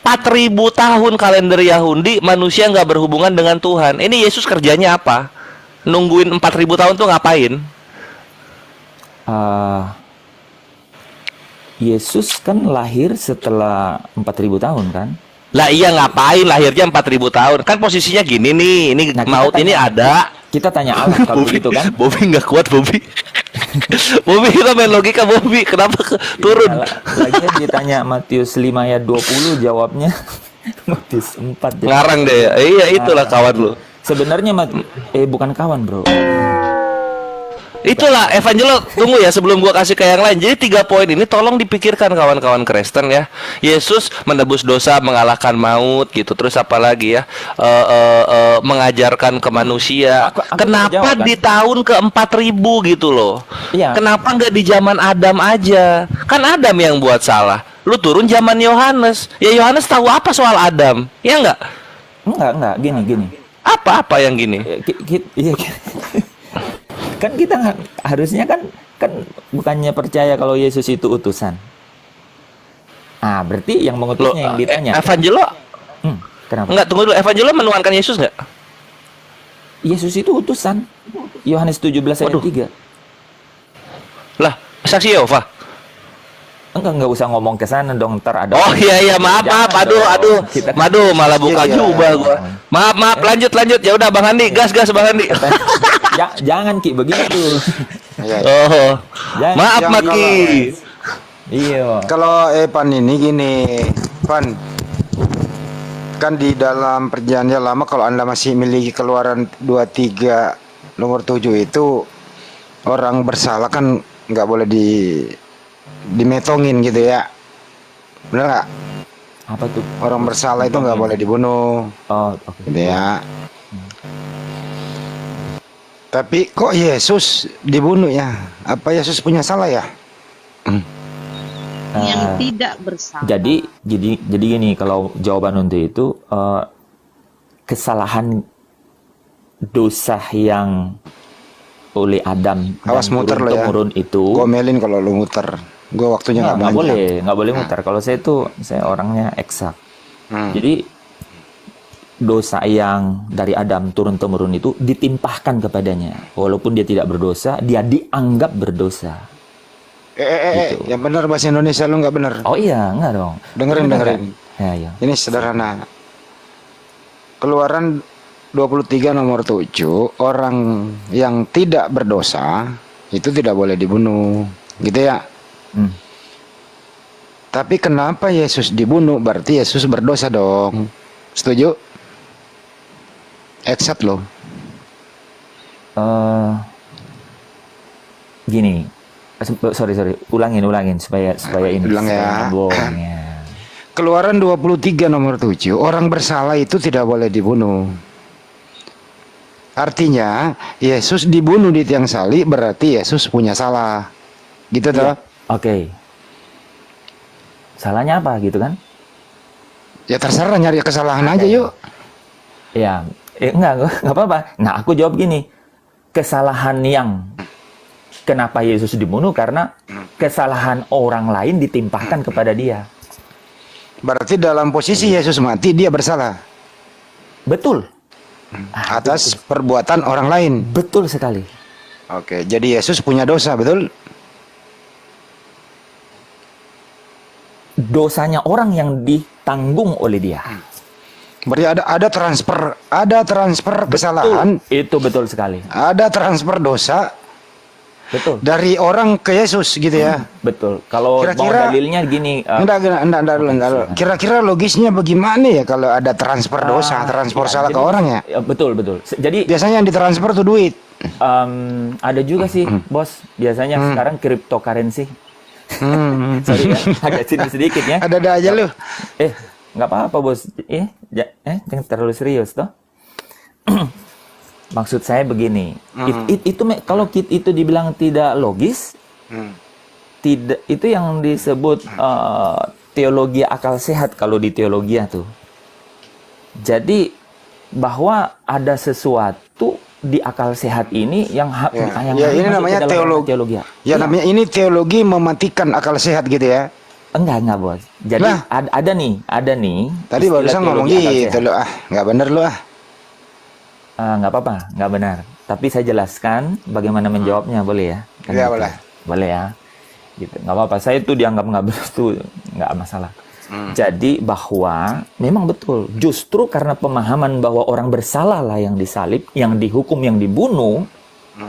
tahun kalender Yahudi manusia nggak berhubungan dengan Tuhan. Ini Yesus kerjanya apa? Nungguin 4.000 tahun tuh ngapain? Yesus kan lahir setelah 4.000 tahun kan? Lah iya, ngapain lahirnya 4.000 tahun? Kan posisinya gini nih, ini Nah, maut ini ada. Kita tanya Allah kalau begitu kan? Bobby nggak kuat Bobby. Bobby kita main logika Bobby, kenapa turun? Lagian ditanya Matius 5 ayat 20 jawabnya Matius 4. Ngarang deh ya. Iya itulah kawan lu. Sebenarnya bukan kawan, bro. Itulah Evangelo, tunggu ya sebelum gua kasih ke yang lain. Jadi 3 poin ini tolong dipikirkan kawan-kawan Kristen ya. Yesus menebus dosa, mengalahkan maut gitu. Terus apa lagi ya? Mengajarkan ke manusia. Aku Kenapa jawab, kan? di tahun ke-4.000 gitu loh? Iya. Kenapa nggak di zaman Adam aja? Kan Adam yang buat salah. Lu turun zaman Yohanes. Ya Yohanes tahu apa soal Adam? Ya enggak? Enggak, gini. Apa yang gini? Iya. Kan kita harusnya kan bukannya percaya kalau Yesus itu utusan. Berarti yang mengutusnya yang ditanya. Evangelo? Kenapa? Enggak, tunggu dulu. Evangelo menuhankan Yesus enggak? Yesus itu utusan. Yohanes 17 ayat 3. Lah, saksi Yehova. Enggak usah ngomong ke sana dong, ntar ada. Oh iya, maaf. Aduh. Madu malah buka jubah gua. Maaf, lanjut. Ya udah Bang Andi, gas Bang Andi. Jangan Ki begitu. Oh. Jangan. Maaf Jangan Maki. Iya. Kalau Evan ini gini, Pan, kan di dalam perjanjian lama kalau Anda masih miliki Keluaran 23 nomor 7 itu orang bersalah kan nggak boleh dimetongin gitu ya. Benar nggak? Apa tuh? Orang bersalah itu nggak boleh dibunuh. Oh, oke. Gitu ya. Tapi kok Yesus dibunuh ya? Apa Yesus punya salah ya? Yang tidak bersalah. Jadi gini, kalau jawaban untuk itu kesalahan dosa yang oleh Adam Awas muter lo ya. turun itu. Gomelin kalau lu muter. Gua waktunya nggak banyak. nggak boleh muter. Kalau saya orangnya eksak. Jadi dosa yang dari Adam turun temurun itu ditimpahkan kepadanya. Walaupun dia tidak berdosa, dia dianggap berdosa. Gitu. Yang benar bahasa Indonesia lu nggak benar. Oh iya, enggak dong. Dengerin. Ya. Ini sederhana. Keluaran 23 nomor 7, orang yang tidak berdosa itu tidak boleh dibunuh. Gitu ya. Tapi kenapa Yesus dibunuh? Berarti Yesus berdosa dong. Setuju? Eksat loh. Gini. Sorry. Ulangin supaya ini. Ulang ya. Ya. Keluaran 23 nomor 7, orang bersalah itu tidak boleh dibunuh. Artinya Yesus dibunuh di tiang salib berarti Yesus punya salah. Gitu toh? Oke. Salahnya apa gitu kan? Ya terserah, nyari kesalahan aja yuk. Ya, enggak apa-apa. Nah, aku jawab gini. Kesalahan yang kenapa Yesus dibunuh karena kesalahan orang lain ditimpahkan kepada dia. Berarti dalam posisi Yesus mati dia bersalah. Betul. atas perbuatan orang lain. Betul sekali. Oke, jadi Yesus punya dosa, betul? Dosanya orang yang ditanggung oleh dia. Berarti ada transfer kesalahan, Itu betul sekali. ada transfer dosa Betul. dari orang ke Yesus gitu ya. Betul. Kalau mau Kira-kira- dalilnya gini, Enggak dulu. Kira-kira logisnya bagaimana ya kalau ada transfer dosa, transfer ya, salah ke jadi- orang ya? Betul, betul. Jadi Biasanya yang ditransfer tuh duit. ada juga sih, Bos. Biasanya sekarang cryptocurrency. Sorry ya, agak sedikit ya. Ada aja lu. Nggak apa-apa, Bos. Jangan terlalu serius toh. Maksud saya begini, kalau itu dibilang tidak logis, tidak, itu yang disebut teologi akal sehat kalau di teologi tuh. Jadi bahwa ada sesuatu di akal sehat ini yang yang Ya, harus ini masuk namanya ke dalam teologi. Ya, Ya, namanya ini teologi mematikan akal sehat gitu ya. enggak, Bos. Jadi Lah. ada nih. Tadi istilah barusan ngomong teologi akal gitu sehat. lu nggak bener lu Nggak apa-apa, nggak benar. Tapi saya jelaskan bagaimana menjawabnya, boleh ya? Iya, gitu. boleh. Boleh ya? Gitu. Nggak apa-apa, saya itu dianggap nggak benar itu nggak masalah. Jadi bahwa memang betul, justru karena pemahaman bahwa orang bersalah lah yang disalib, yang dihukum, yang dibunuh,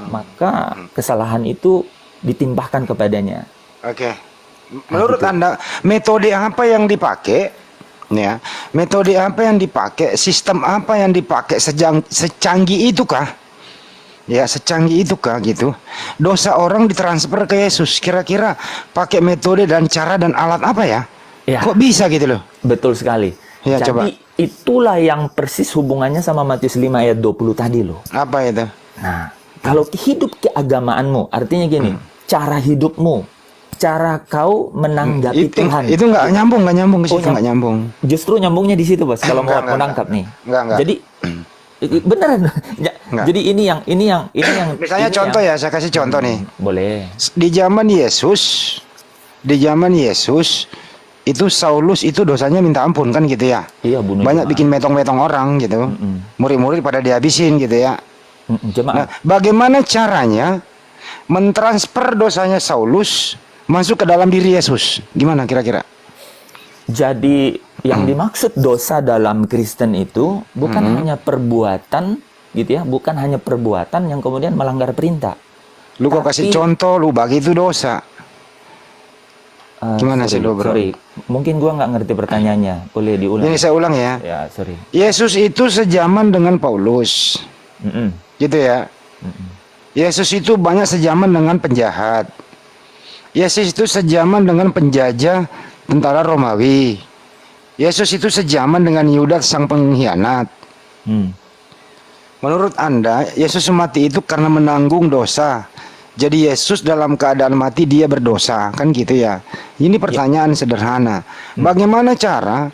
maka kesalahan itu ditimpahkan kepadanya. Oke. Menurut Anda metode apa yang dipakai? Ya, metode apa yang dipakai? Sistem apa yang dipakai secanggih itu kah? Ya, secanggih itu kah gitu? Dosa orang ditransfer ke Yesus. Kira-kira pakai metode dan cara dan alat apa ya? Ya. Kok bisa gitu loh? Betul sekali. Ya, Jadi coba. itulah yang persis hubungannya sama Matius 5 ayat 20 tadi loh. Apa itu? Nah, kalau hidup keagamaanmu, artinya gini, cara hidupmu, cara kau menanggapi Tuhan. Itu nggak nyambung ke situ, Oh, nggak nyambung. Justru nyambungnya di situ, Bos. Kalau mau Enggak, nangkap nih. Enggak. Jadi beneran. Ya, Enggak. jadi ini yang Misalnya ini contoh yang- ya, saya kasih contoh nih. Boleh. Di zaman Yesus itu Saulus itu dosanya minta ampun kan gitu ya. Iya, bunuh Banyak jemaat. bikin metong-metong orang gitu. Murid-murid pada dihabisin gitu ya. Nah, Jemaat. bagaimana caranya mentransfer dosanya Saulus masuk ke dalam diri Yesus? Gimana kira-kira? Jadi yang dimaksud dosa dalam Kristen itu bukan hanya perbuatan gitu ya, bukan hanya perbuatan yang kemudian melanggar perintah. Lu kok kasih Tapi- contoh, lu bagi itu dosa. Gimana sih lu, bro? Sorry, mungkin gua nggak ngerti pertanyaannya. Boleh diulang? Ini saya ulang ya. Ya, sorry. Yesus itu sejaman dengan Paulus. Mm-mm. Gitu ya. Yesus itu banyak sejaman dengan penjahat. Yesus itu sejaman dengan penjajah tentara Romawi. Yesus itu sejaman dengan Yudas sang pengkhianat. Hmm. Menurut Anda, Yesus mati itu karena menanggung dosa. Jadi Yesus dalam keadaan mati dia berdosa, kan gitu ya. Ini pertanyaan sederhana. Bagaimana cara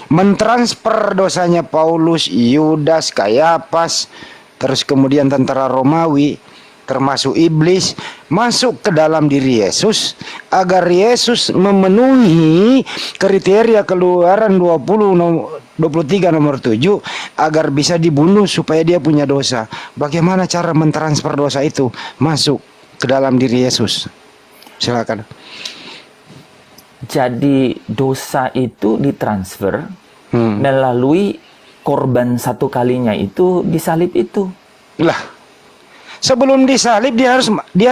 mentransfer dosanya Paulus, Yudas, Kayafas, terus kemudian tentara Romawi, termasuk iblis, masuk ke dalam diri Yesus agar Yesus memenuhi kriteria Keluaran 23 nomor 7 agar bisa dibunuh supaya dia punya dosa. Bagaimana cara mentransfer dosa itu masuk ke dalam diri Yesus? Silakan. Jadi dosa itu ditransfer melalui korban satu kalinya itu disalib itu. Lah, sebelum disalib dia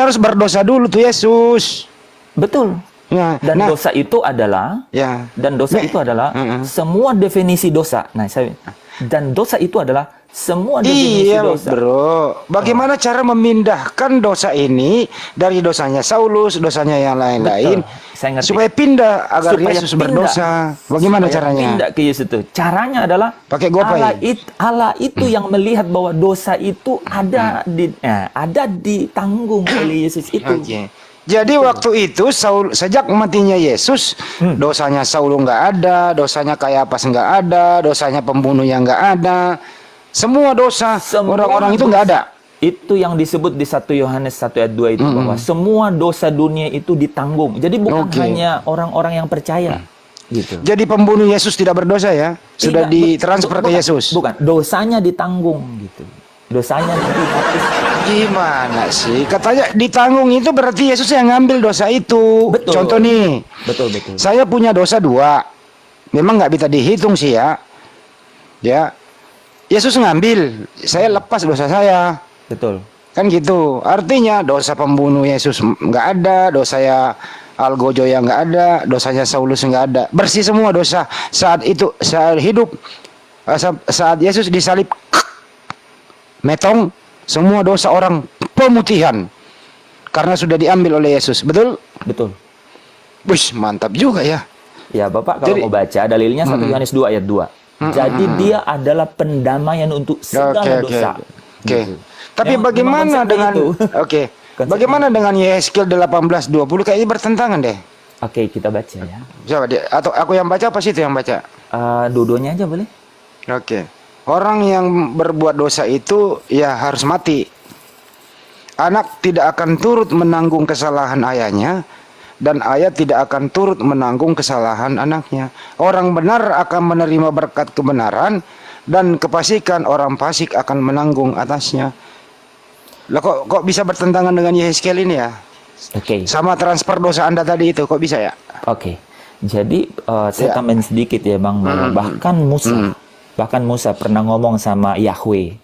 harus berdosa dulu tuh Yesus. Betul. Ya, Dan dosa itu adalah ya. itu adalah semua definisi dosa. Dan dosa itu adalah semua definisi Iya, dosa. bro. Bagaimana cara memindahkan dosa ini dari dosanya Saulus, dosanya yang lain-lain, Betul. Saya ngerti. supaya pindah agar Supaya Yesus pindah. berdosa. Bagaimana Supaya caranya? pindah ke Yesus itu. Caranya adalah Pakai gopay. Allah itu yang melihat bahwa dosa itu ada ditanggung oleh Yesus itu. Oke. Jadi waktu itu sejak matinya Yesus, dosanya Saul nggak ada, dosanya Kayafas nggak ada, dosanya pembunuh yang nggak ada, semua dosa Semua orang-orang itu dosa. nggak ada. Itu yang disebut di 1 Yohanes 1 ayat 2 itu bahwa semua dosa dunia itu ditanggung. Jadi bukan Oke. hanya orang-orang yang percaya. Gitu. Jadi pembunuh Yesus tidak berdosa ya? Sudah Tidak, ditransfer ke bukan, Yesus. Bukan, dosanya ditanggung gitu. Dosanya nanti dihapus. Gimana sih? Katanya ditanggung itu berarti Yesus yang ngambil dosa itu. Betul. Contoh nih, Betul. saya punya dosa 2. Memang nggak bisa dihitung sih ya. Ya, Yesus ngambil, saya lepas dosa saya. Betul. Kan gitu. Artinya dosa pembunuh Yesus nggak ada, dosa ya Algojo yang nggak ada, dosanya Saulus nggak ada. Bersih semua dosa saat itu, saat hidup, saat Yesus disalib, metong semua dosa orang pemutihan karena sudah diambil oleh Yesus. Betul? Betul. Wih, mantap juga ya. Ya, Bapak kalau Jadi- mau baca dalilnya 1 Yohanes 2 ayat 2. Jadi dia adalah pendamaian untuk segala dosa. Oke. Gitu. Tapi Memang bagaimana konsepnya dengan itu. Oke. Konsepnya. Bagaimana dengan Yehezkiel 18:20 kayaknya bertentangan deh. Oke, kita baca ya. Coba atau aku yang baca apa sih itu yang baca? Dua-duanya aja boleh? Oke. Orang yang berbuat dosa itu ya harus mati. Anak tidak akan turut menanggung kesalahan ayahnya dan ayah tidak akan turut menanggung kesalahan anaknya. Orang benar akan menerima berkat kebenaran dan kefasikan orang fasik akan menanggung atasnya. Lah kok bisa bertentangan dengan Yehezkiel ini ya? Oke. Sama transfer dosa Anda tadi itu kok bisa ya? Oke. Jadi saya Ya. tambahin sedikit ya Bang, bahwa bahkan Musa pernah ngomong sama Yahweh.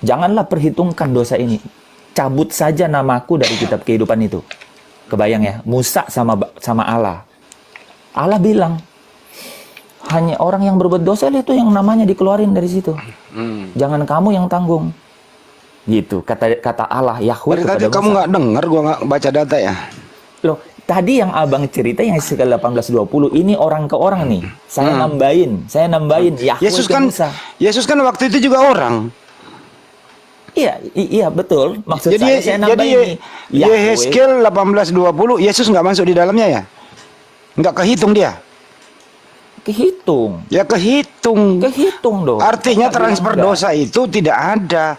Janganlah perhitungkan dosa ini. Cabut saja namaku dari kitab kehidupan itu. Kebayang ya, Musa sama Allah. Allah bilang, hanya orang yang berbuat dosa itu yang namanya dikeluarin dari situ. Jangan kamu yang tanggung. Gitu, kata Allah Yahweh Tadi kepada kamu Musa. nggak dengar gua nggak baca data ya? Loh, tadi yang abang cerita yang Yehezkiel 18:20 ini orang ke orang nih. Saya nambahin Yahweh Yesus ke kan Musa. Yesus kan waktu itu juga orang. Iya betul. Maksud Jadi saya nambahin nih. Yahweh. Yehezkiel 18:20 Yesus nggak masuk di dalamnya ya? Nggak kehitung dia? Kehitung Ya kehitung. dong. Artinya Nggak transfer bilang dosa itu tidak ada.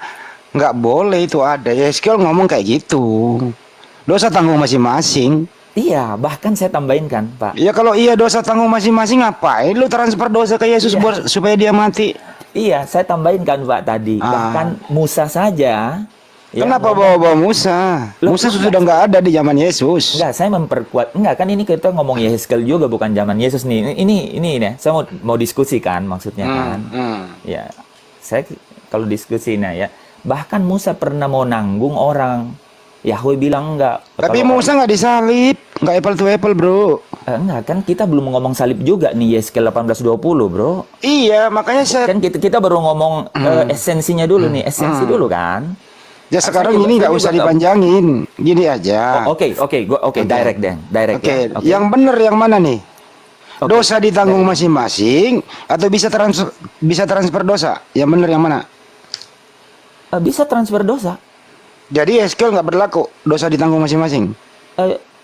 Nggak boleh itu ada. Yehezkiel ngomong kayak gitu. Dosa tanggung masing-masing. Iya, bahkan saya tambahin kan, Pak. Ya kalau iya dosa tanggung masing-masing ngapain lu transfer dosa ke Yesus supaya dia mati? Iya, saya tambahin kan, Pak tadi. Bahkan Musa saja. ya, Kenapa ngomong- bawa-bawa Musa? Loh, Musa enggak. sudah nggak ada di zaman Yesus. Enggak, saya memperkuat. Enggak, kan ini kita ngomong Yehezkiel juga bukan zaman Yesus nih. Ini ya. Saya mau diskusi kan maksudnya kan. Ya. Saya kalau diskusi ya. Bahkan Musa pernah mau nanggung orang. Yahweh bilang enggak. Tapi Kalau Musa nggak disalib, nggak apple to apple bro. enggak, kan kita belum ngomong salib juga nih Yehezkiel 18:20, Bro. Iya, makanya saya. Kan kita baru ngomong esensinya dulu nih, esensi dulu kan. Ya sekarang Saya juga- ini nggak saya usah juga- dipanjangin, gini aja. Oke, direct deh, direct Oke, ya. Oke. yang benar yang mana nih? Oke. Dosa ditanggung masing-masing atau bisa transfer dosa? Yang benar yang mana? Bisa transfer dosa. Jadi Yehezkiel nggak berlaku, dosa ditanggung masing-masing.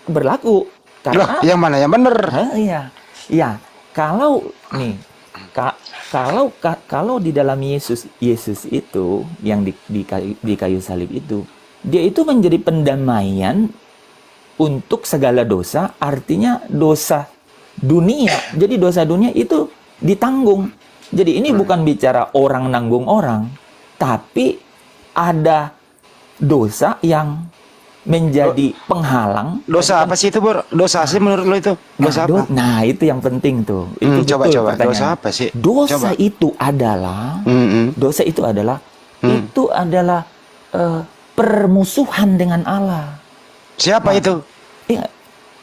Berlaku Lah, karena yang mana yang benar? iya. Kalau nih kalau di dalam Yesus itu yang di kayu salib itu, dia itu menjadi pendamaian untuk segala dosa, artinya dosa dunia. Jadi dosa dunia itu ditanggung. Jadi ini bukan bicara orang nanggung orang, tapi ada dosa yang menjadi penghalang. Dosa apa sih itu, Bro? Dosa sih menurut lo itu? Dosa apa? Nah, itu yang penting tuh. Itu Coba betul pertanyaan. dosa apa sih? Dosa Coba. itu adalah dosa itu adalah permusuhan dengan Allah. Siapa itu? Iya,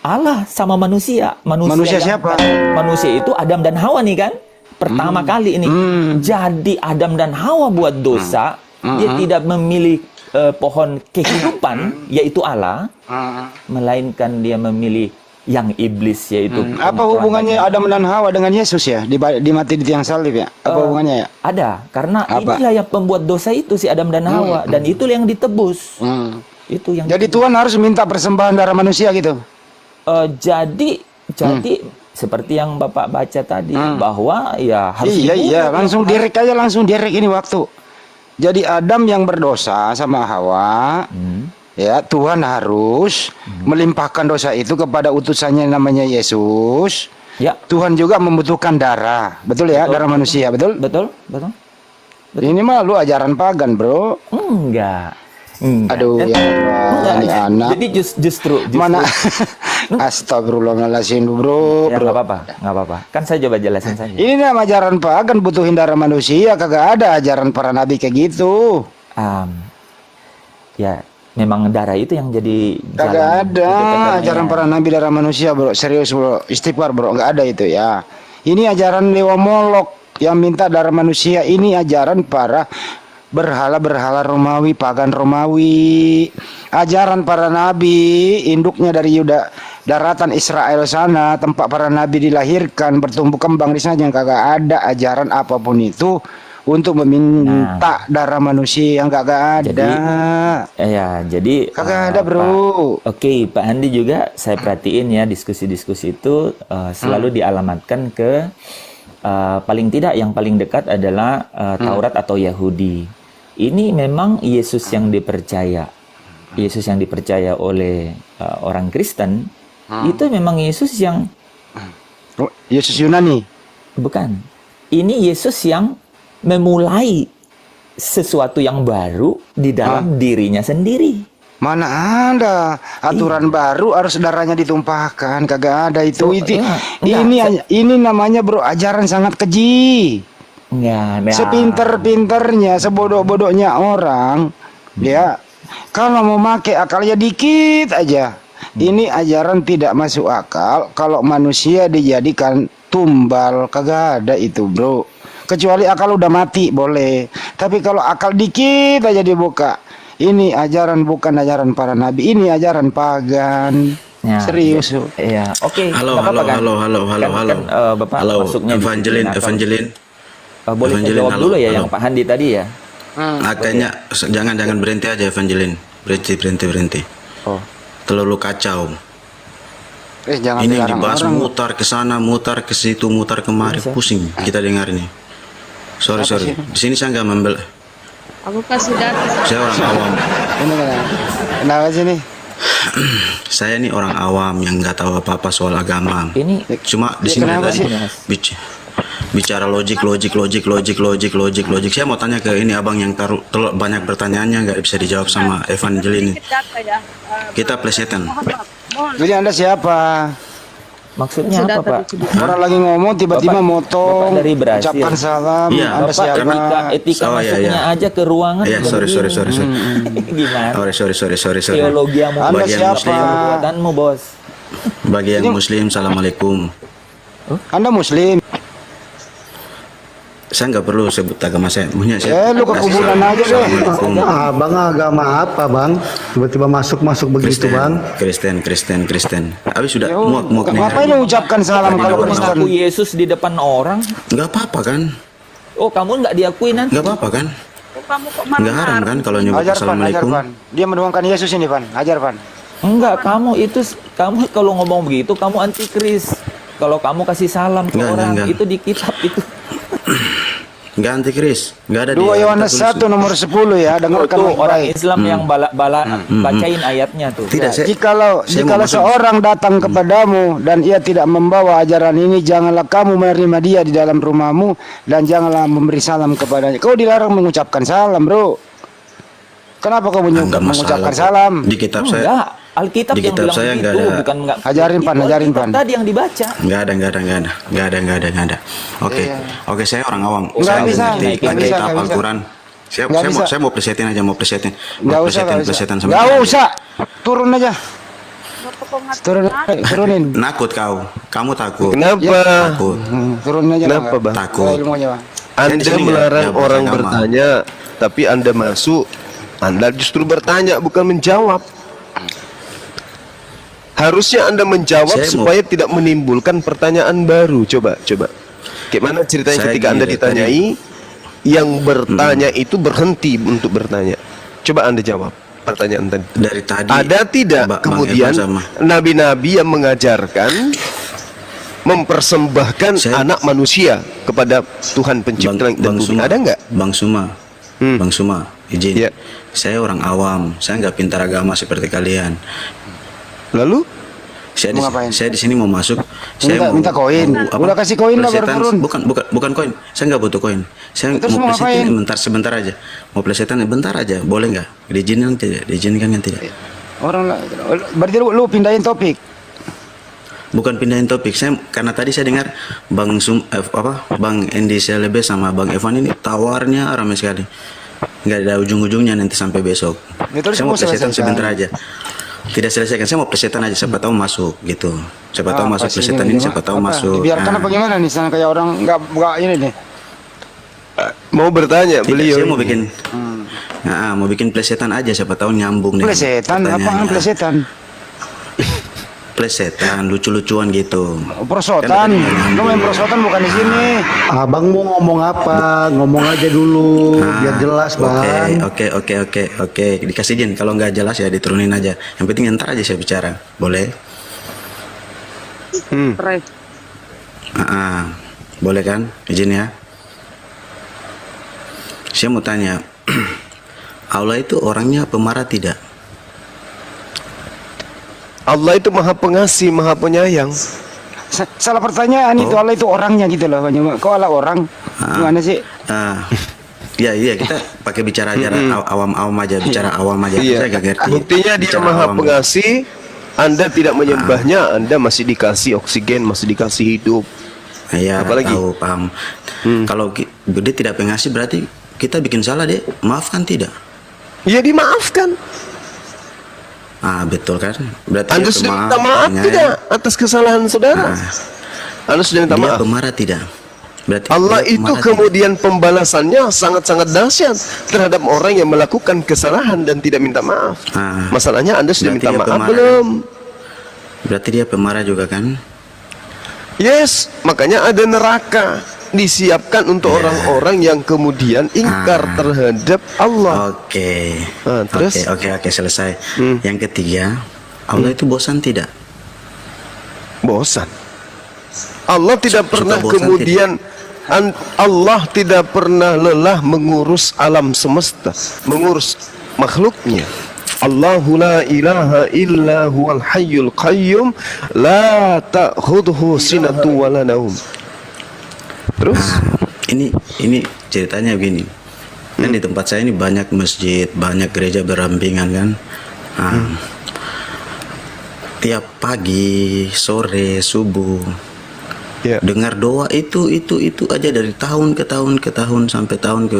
Allah sama manusia. Manusia siapa? Manusia itu Adam dan Hawa nih kan. Pertama kali ini. Jadi Adam dan Hawa buat dosa, dia tidak memilih pohon kehidupan yaitu Allah, melainkan dia memilih yang iblis yaitu Apa hubungannya Adam dan Hawa dengan Yesus ya? Di mati di tiang salib ya? Apa hubungannya ya? Ada, karena Apa? inilah yang pembuat dosa itu si Adam dan Hawa, dan itu yang ditebus. Itu yang Jadi Tuhan harus minta persembahan darah manusia gitu. jadi seperti yang Bapak baca tadi bahwa ya harus Iya, dibunuh. langsung direct aja, langsung direct ini waktu. Jadi Adam yang berdosa sama Hawa, ya Tuhan harus melimpahkan dosa itu kepada utusannya namanya Yesus. Ya, Tuhan juga membutuhkan darah, betul ya, darah manusia, betul? betul, betul. Ini mah lu ajaran pagan, bro. Enggak. Aduh, ya Allah, ini anak. Jadi justru Mana? Astagfirullahaladzim, bro. ya nggak apa-apa. Kan saya coba jelasin saja. Ini nama ajaran pagan butuhin darah manusia, kagak ada ajaran para nabi kayak gitu. Ya, memang darah itu yang jadi Kagak jalan ada kebenarannya. ajaran para nabi darah manusia, bro. Serius, bro. Istighfar, bro. Nggak ada itu ya. Ini ajaran Dewa Molok yang minta darah manusia. Ini ajaran para berhala-berhala Romawi, pagan Romawi. Ajaran para nabi, induknya dari Yuda, daratan Israel sana, tempat para nabi dilahirkan, bertumbuh kembang di sana, yang kagak ada ajaran apapun itu untuk meminta darah manusia, yang kagak ada. Jadi Kagak ada, bro. Oke, Pak Andi juga saya perhatiin ya, diskusi-diskusi itu selalu dialamatkan ke paling tidak yang paling dekat adalah Taurat atau Yahudi. Ini memang Yesus yang dipercaya. Yesus yang dipercaya oleh orang Kristen itu memang Yesus yang Yesus Yunani. bukan. Ini Yesus yang memulai sesuatu yang baru di dalam dirinya sendiri. Mana ada aturan baru harus darahnya ditumpahkan, kagak ada itu. Ini namanya, bro, ajaran sangat keji. Sepinter-pinternya, sebodoh-bodohnya orang, ya kalau mau pakai akalnya dikit aja. Ini ajaran tidak masuk akal. Kalau manusia dijadikan tumbal, kagak ada itu, bro. Kecuali akal udah mati boleh. Tapi kalau akal dikit aja dibuka, ini ajaran bukan ajaran para nabi, ini ajaran pagan. Serius. Iya, oke. Halo, nggak apa-apa, halo, kan? halo, halo, Kan- halo. kan, Bapak Halo, masuknya di Evangeline, sini. Nah, Evangeline. boleh saya Evangeline, jawab halo, dulu ya halo. yang Pak Handi tadi ya. Kayaknya jangan berhenti aja, Evangeline. Berhenti. Oh. Terlalu kacau. Jangan Ini yang dilarang dibahas orang. mutar ke sana, mutar ke situ, mutar kemari, pusing kita dengar ini. Sorry. Di sini saya nggak membel. Aku kasih data. Saya orang awam. Ini kenapa sih nih? Saya ini orang awam yang nggak tahu apa-apa soal agama. Ini Cuma di sini kenapa tadi sih? bicara logik. Saya mau tanya ke ini abang yang terlalu banyak pertanyaannya nggak bisa dijawab sama Evangeline. Data ya. Kita plesetan. Jadi Anda siapa? maksudnya apa, Pak? Orang lagi ngomong tiba-tiba motong. Bapak dari Brasil. Ucapkan salam. Iya. Anda Bapak siapa? etika Oh, iya, masuknya iya. aja ke ruangan. Iya, udah sorry. begini. Gimana? Sorry. Teologiamu Anda Bagian siapa? Muslim. perbuatanmu, Bos. Bagi yang Muslim, Assalamualaikum. Anda Muslim? Saya nggak perlu sebut agama saya. Punya saya. Lu ke kuburan aja deh. Assalamualaikum. Abang agama apa, Bang? Tiba-tiba masuk begitu, Bang. Kristen. Habis sudah muak nih. Ngapain lu ucapkan salam kalau Kamu Kristen? mengaku Yesus di depan orang. Nggak apa-apa kan? Oh, kamu nggak diakui nanti. Nggak apa-apa kan? Kamu kok Nggak haram kan kalau nyebut Ajar Pan, Assalamualaikum? Dia menuangkan Yesus ini, Pan. Ajar, Pan. Enggak, kamu kalau ngomong begitu kamu antikris. Kalau kamu kasih salam ke orang, Enggak. itu di kitab itu. Nggak antikris. Nggak ada 2 Yohanes 1 nomor 10 ya. Dengarkan Tuh orang baik-baik. Islam yang bacain ayatnya tuh. Tidak, saya Jikalau mau masuk. seorang datang kepadamu dan ia tidak membawa ajaran ini, janganlah kamu menerima dia di dalam rumahmu dan janganlah memberi salam kepadanya. Kau dilarang mengucapkan salam, bro. Kenapa kau nggak masalah mengucapkan kok. salam? Di kitab saya Enggak, Alkitab di yang kitab bilang saya begitu, nggak ada. bukan enggak. Ajarin, Pan, Itu ajarin, Alkitab Pan. tadi yang dibaca. nggak ada. Oke, saya orang awam. Nggak Saya bisa, ngerti nggak bisa, kitab nggak bisa. Al-Quran. Nggak bisa. Saya mau plesetin aja, mau plesetin. Nggak Mau usah, nggak usah. plesetan sama Nggak dia. usah. Turun aja. Turunin. Nakut kau. Kamu takut. Kenapa? Takut. Turunin aja. Kenapa, Bang? Takut. Ilmunya, Bang. Anda di sini melarang nggak orang beragama. bertanya, tapi Anda masuk, Anda justru bertanya bukan menjawab. Harusnya Anda menjawab Saya mau- supaya tidak menimbulkan pertanyaan baru. Coba. Gimana ceritanya Saya ketika gini Anda deh, ditanyai, yang bertanya itu berhenti untuk bertanya. Coba Anda jawab pertanyaan tadi. Dari tadi Ada tidak Bang kemudian Evan sama nabi-nabi yang mengajarkan mempersembahkan Saya- anak manusia kepada Tuhan pencipta langit dan bumi? Ada nggak? Bang Suma. Hmm. Bang Suma, izin. Ya. Saya orang awam, saya nggak pintar agama seperti kalian. Lalu Saya Mau ngapain? saya di sini mau masuk. Saya Minta koin. Udah kasih koin lah baru plesetan. turun. Bukan koin. Saya nggak butuh koin. Saya Terus mau mau plesetin ngapain? sebentar aja. Mau plesetan bentar aja. Boleh nggak? Diizinkan tidak? Diizinkan kan tidak? Orang lah. Berarti lu pindahin topik. Bukan pindahin topik. Saya karena tadi saya dengar Bang Endi Selebe sama Bang Evan ini tawarnya ramai sekali. Nggak ada ujung-ujungnya nanti sampai besok. Ya, terus Saya mau mau plesetan selesaikan. sebentar aja. Tidak selesaikan, saya mau plesetan aja, siapa tahu masuk gitu. Siapa tahu masuk pasti plesetan ini, siapa tahu masuk. Biarkan Nah, apa gimana nih, sana kayak orang nggak ini nih. mau bertanya tidak, beliau saya mau ini. bikin, mau bikin plesetan aja, siapa tahu nyambung dengan Plesetan, apaan pertanyaannya. plesetan? Plesetan, lucu-lucuan gitu. Prosotan, lu main prosotan bukan di sini. Abang mau ngomong apa? Ngomong aja dulu, biar jelas, Bang. Oke. Dikasih izin. Kalau nggak jelas ya diturunin aja. Yang penting ntar aja saya bicara. Boleh? Boleh kan? Izin ya. Saya mau tanya, Allah itu orangnya pemarah tidak? Allah itu maha pengasih, maha penyayang. Salah pertanyaan itu, Allah itu orangnya gitu loh. Kok Allah orang? Gimana sih? Iya kita pakai bicara awam-awam aja, bicara awam aja. Iya. Saya gak ngerti. Buktinya dia Bicara maha awam. pengasih. Anda tidak menyembahnya, Anda masih dikasih oksigen, masih dikasih hidup. Iya, Apalagi? tahu, paham. Kalau dia tidak pengasih berarti kita bikin salah deh. Maafkan tidak? Ya dimaafkan. Betul kan? Berarti Anda dia sudah pemaaf, minta maaf penyayang. tidak atas kesalahan saudara? Anda sudah minta Dia maaf. pemarah tidak? Berarti Allah dia itu pemarah kemudian pembalasannya sangat-sangat dahsyat terhadap orang yang melakukan kesalahan dan tidak minta maaf. Masalahnya Anda sudah Berarti minta dia maaf pemarah, belum? Berarti dia pemarah juga kan? Yes, makanya ada neraka disiapkan untuk orang-orang yang kemudian ingkar terhadap Allah. Oke. Terus? Oke, selesai. Yang ketiga, Allah itu bosan tidak? Bosan. Allah tidak Suka pernah bosan kemudian Allah tidak pernah lelah mengurus alam semesta, mengurus makhluknya. Allahu la ilaha illa huwal hayyul qayyum la ta'khudhuhu sinatu wa la naum. Terus Ini ceritanya begini. Kan di tempat saya ini banyak masjid, banyak gereja berampingan kan. Tiap pagi, sore, subuh, dengar doa itu aja dari tahun ke tahun sampai tahun ke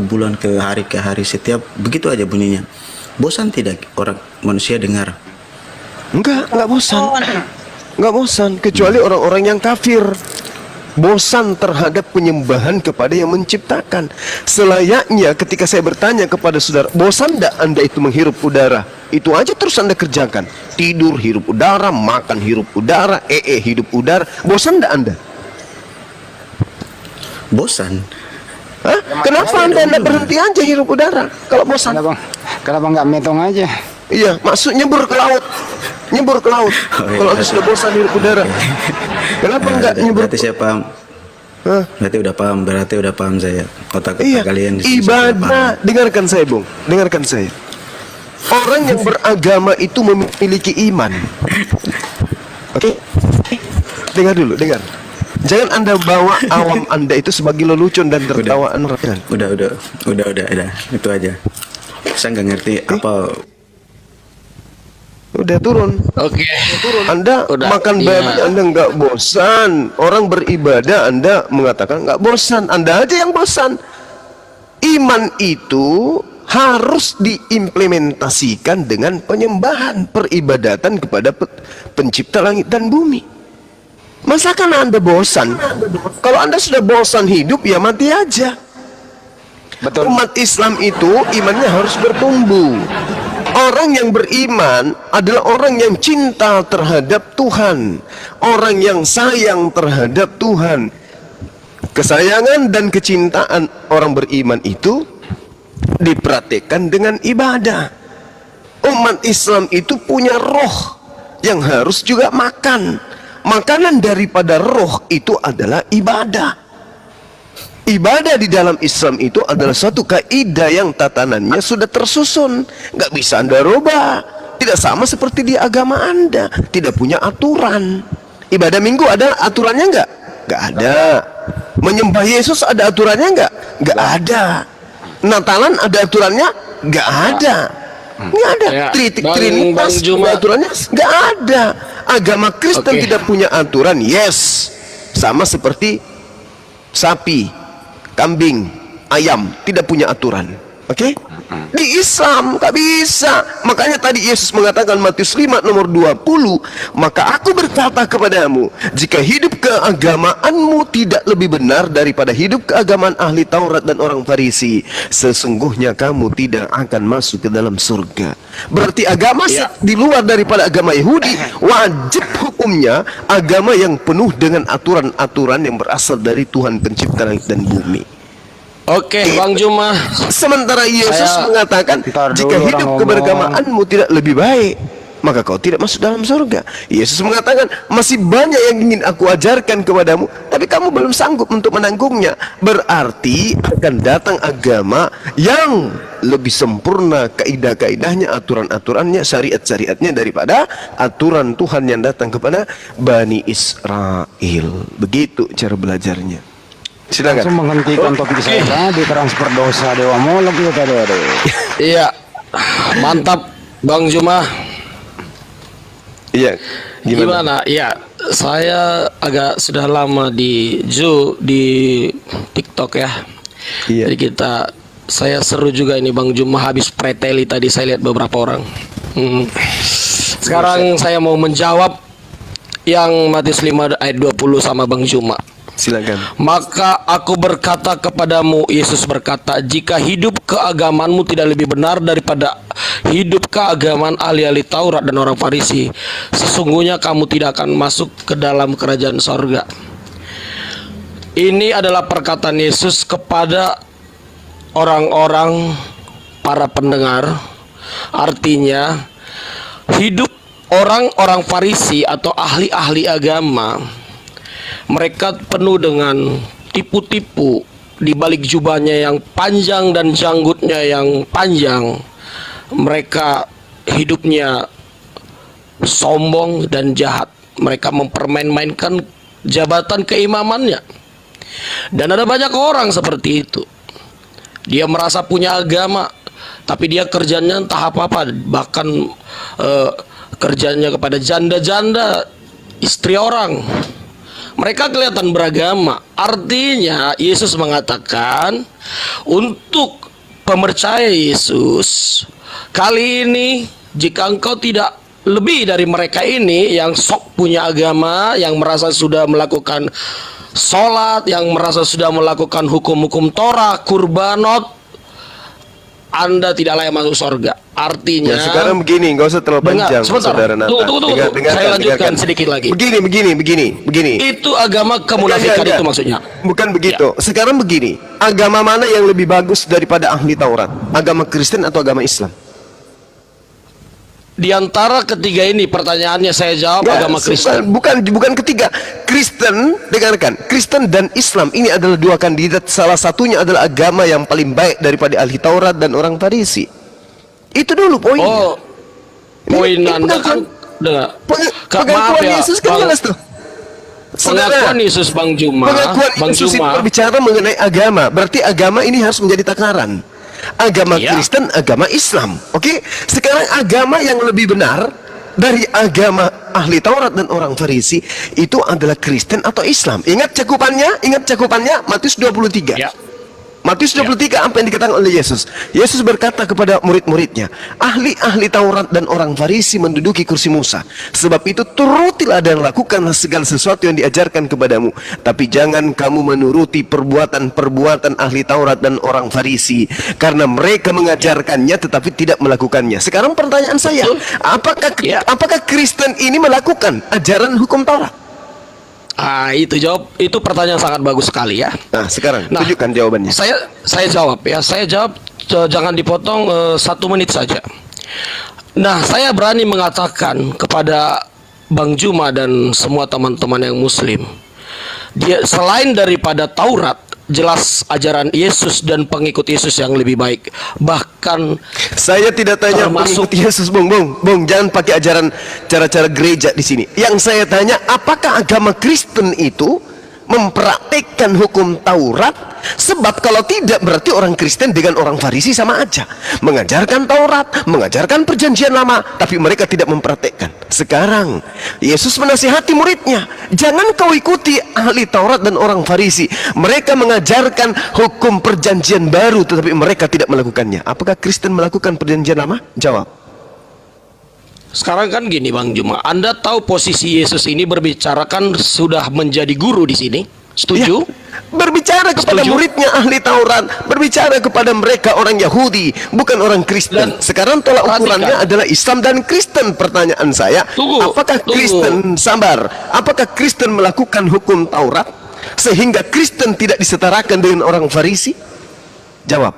bulan ke hari setiap begitu aja bunyinya. Bosan tidak orang manusia dengar? enggak bosan. Enggak bosan kecuali orang-orang yang kafir. Bosan terhadap penyembahan kepada yang menciptakan. Selayaknya ketika saya bertanya kepada saudara, bosan tidak Anda itu menghirup udara? Itu aja terus Anda kerjakan. Tidur hirup udara, makan hirup udara, hidup udara. Bosan tidak Anda? Bosan. Hah? Kenapa Anda berhenti aja hirup udara kalau bosan? Kenapa nggak metong aja? Iya, maksud nyebur ke laut. Nyebur ke laut. Kalau Anda sudah bosan hirup udara. Kenapa enggak nyebur? Berarti saya paham. Berarti udah paham saya. Otak kalian di sini sudah Ibadah. paham. Dengarkan saya, Bung. Dengarkan saya. Orang yang beragama itu memiliki iman. Oke? Dengar dulu, dengar. Jangan Anda bawa awam Anda itu sebagai lelucon dan tertawaan rakyat. Udah. Itu aja. Saya nggak ngerti apa. Udah turun. Oke. Anda makan babi Anda nggak bosan. Orang beribadah Anda mengatakan nggak bosan. Anda aja yang bosan. Iman itu harus diimplementasikan dengan penyembahan, peribadatan kepada pencipta langit dan bumi. Masakan Anda bosan? Kalau Anda sudah bosan hidup, ya mati aja. Betul. Umat Islam itu imannya harus bertumbuh. Orang yang beriman adalah orang yang cinta terhadap Tuhan, orang yang sayang terhadap Tuhan. Kesayangan dan kecintaan orang beriman itu dipraktikkan dengan ibadah. Umat Islam itu punya roh yang harus juga makan. Makanan daripada roh itu adalah ibadah. Ibadah di dalam Islam itu adalah suatu kaidah yang tatanannya sudah tersusun, nggak bisa Anda rubah. Tidak sama seperti di agama Anda, tidak punya aturan. Ibadah Minggu ada aturannya nggak? Nggak ada. Menyembah Yesus ada aturannya nggak? Nggak ada. Natalan ada aturannya? Nggak ada. Nggak ada. Trinitas ada aturannya? Nggak ada. Agama Kristen tidak punya aturan. Yes, sama seperti sapi, kambing, ayam tidak punya aturan. Oke? Di Islam tak bisa. Makanya tadi Yesus mengatakan Matius 5 nomor 20, maka aku berkata kepadamu, jika hidup keagamaanmu tidak lebih benar daripada hidup keagamaan ahli Taurat dan orang Farisi, sesungguhnya kamu tidak akan masuk ke dalam surga. Berarti agama di luar daripada agama Yahudi wajib hukumnya agama yang penuh dengan aturan-aturan yang berasal dari Tuhan pencipta langit dan bumi. Oke, Bang Juma. Sementara Yesus mengatakan, jika hidup keberagamaanmu tidak lebih baik, maka kau tidak masuk dalam surga. Yesus mengatakan, masih banyak yang ingin aku ajarkan kepadamu, tapi kamu belum sanggup untuk menanggungnya. Berarti akan datang agama yang lebih sempurna kaidah-kaidahnya, aturan-aturannya, syariat-syariatnya daripada aturan Tuhan yang datang kepada Bani Israel. Begitu cara belajarnya. Silakan. Langsung menghentikan topik saya tadi, transfer dosa Dewa Molok itu tadi. Iya, mantap Bang Juma. Iya, gimana? Iya, saya agak sudah lama di TikTok ya. Iya. Jadi saya seru juga ini Bang Juma habis preteli tadi saya lihat beberapa orang. Sekarang saya mau menjawab yang Matius 5 ayat 20 sama Bang Juma. Silakan. Maka aku berkata kepadamu, Yesus berkata, jika hidup keagamaanmu tidak lebih benar daripada hidup keagamaan ahli-ahli Taurat dan orang Farisi, sesungguhnya kamu tidak akan masuk ke dalam kerajaan sorga. Ini adalah perkataan Yesus kepada orang-orang para pendengar. Artinya hidup orang-orang Farisi atau ahli-ahli agama, mereka penuh dengan tipu-tipu. Di balik jubahnya yang panjang dan janggutnya yang panjang, mereka hidupnya sombong dan jahat. Mereka mempermain-mainkan jabatan keimamannya. Dan ada banyak orang seperti itu. Dia merasa punya agama, tapi dia kerjanya entah apa-apa. Bahkan kerjanya kepada janda-janda, istri orang. Mereka kelihatan beragama. Artinya Yesus mengatakan untuk pemercaya Yesus kali ini, jika engkau tidak lebih dari mereka ini yang sok punya agama, yang merasa sudah melakukan sholat, yang merasa sudah melakukan hukum-hukum Torah, kurbanot, Anda tidak layak masuk surga. Artinya sekarang begini, nggak usah terlalu panjang, saudara Nata. Tunggu. Saya lanjutkan sedikit lagi. Begini. Itu agama kemunafikan itu maksudnya. Bukan begitu. Sekarang begini, agama mana yang lebih bagus daripada ahli Taurat? Agama Kristen atau agama Islam? Di antara ketiga ini pertanyaannya saya jawab agama Kristen. Bukan ketiga. Kristen, dengarkan. Kristen dan Islam ini adalah dua kandidat. Salah satunya adalah agama yang paling baik daripada ahli Taurat dan orang Farisi. Itu dulu poinnya. Oh, poin Anda kan pengakuan Yesus kan jelas tuh. Pengakuan Yesus Bang Juma. Pengakuan Yesus itu berbicara mengenai agama. Berarti agama ini harus menjadi takaran. Agama Kristen, agama Islam. Oke? Sekarang agama yang lebih benar dari agama ahli Taurat dan orang Farisi itu adalah Kristen atau Islam. Ingat cakupannya Matius 23. Matius 23 apa yang dikatakan oleh Yesus? Yesus berkata kepada murid-muridnya, ahli-ahli Taurat dan orang Farisi menduduki kursi Musa. Sebab itu turutilah dan lakukanlah segala sesuatu yang diajarkan kepadamu. Tapi jangan kamu menuruti perbuatan-perbuatan ahli Taurat dan orang Farisi, karena mereka mengajarkannya tetapi tidak melakukannya. Sekarang pertanyaan saya, apakah Kristen ini melakukan ajaran hukum Taurat? Itu pertanyaan sangat bagus sekali ya. Nah, sekarang tunjukkan jawabannya. Saya jawab ya. Saya jawab, jangan dipotong 1 menit saja. Nah, saya berani mengatakan kepada Bang Juma dan semua teman-teman yang muslim, dia selain daripada Taurat, jelas ajaran Yesus dan pengikut Yesus yang lebih baik. Bahkan Saya tidak tanya termasuk pengikut Yesus, Bung. Jangan pakai ajaran cara-cara gereja di sini. Yang saya tanya, apakah agama Kristen itu mempraktikkan hukum Taurat? Sebab kalau tidak, berarti orang Kristen dengan orang Farisi sama aja. Mengajarkan Taurat, mengajarkan perjanjian lama, tapi mereka tidak mempraktikkan. Sekarang Yesus menasihati muridnya, jangan kau ikuti ahli Taurat dan orang Farisi. Mereka mengajarkan hukum perjanjian baru, tetapi mereka tidak melakukannya. Apakah Kristen melakukan perjanjian lama? Jawab. sekarang kan gini Bang Juma, Anda tahu posisi Yesus ini berbicara kan sudah menjadi guru di sini. Setuju? Ya, berbicara kepada Setuju? muridnya ahli Taurat, berbicara kepada mereka orang Yahudi, bukan orang Kristen. Sekarang tolak ukurnya adalah Islam dan Kristen. Pertanyaan saya, apakah Kristen sabar? Apakah Kristen melakukan hukum Taurat sehingga Kristen tidak disetarakan dengan orang Farisi? Jawab.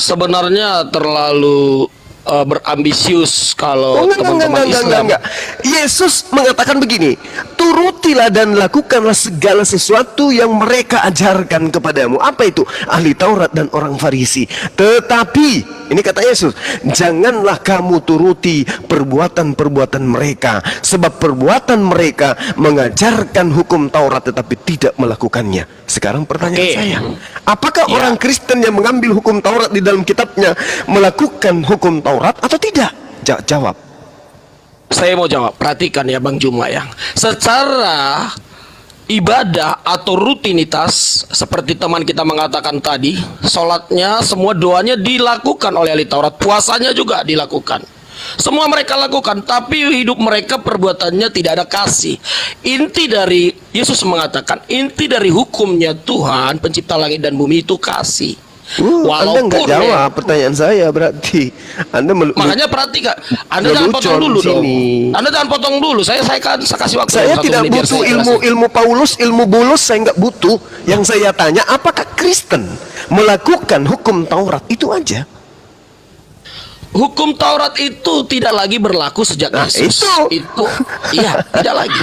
Sebenarnya terlalu berambisius kalau teman-teman Islam. Enggak. Yesus mengatakan begini, turutilah dan lakukanlah segala sesuatu yang mereka ajarkan kepadamu. Apa itu? Ahli Taurat dan orang Farisi. Tetapi, ini kata Yesus, janganlah kamu turuti perbuatan-perbuatan mereka, sebab perbuatan mereka mengajarkan hukum Taurat tetapi tidak melakukannya. Sekarang pertanyaan saya, apakah orang Kristen yang mengambil hukum Taurat di dalam kitabnya melakukan hukum Taurat atau tidak? Jawab. Saya mau jawab. Perhatikan ya Bang Juma ya. Secara ibadah atau rutinitas, seperti teman kita mengatakan tadi, sholatnya, semua doanya dilakukan oleh ahli Taurat, puasanya juga dilakukan. Semua mereka lakukan, tapi hidup mereka perbuatannya tidak ada kasih. Inti dari Yesus mengatakan, inti dari hukumnya Tuhan pencipta langit dan bumi itu kasih. Anda nggak jawab pertanyaan saya, berarti Anda makanya perhatikan, Anda jangan potong dulu dong. Anda jangan potong dulu. Saya kasih waktu. Saya tidak butuh ilmu Paulus, ilmu Bulus, saya nggak butuh. Yang saya tanya, apakah Kristen melakukan hukum Taurat? Itu aja. Hukum Taurat itu tidak lagi berlaku sejak Yesus. Itu iya, tidak lagi.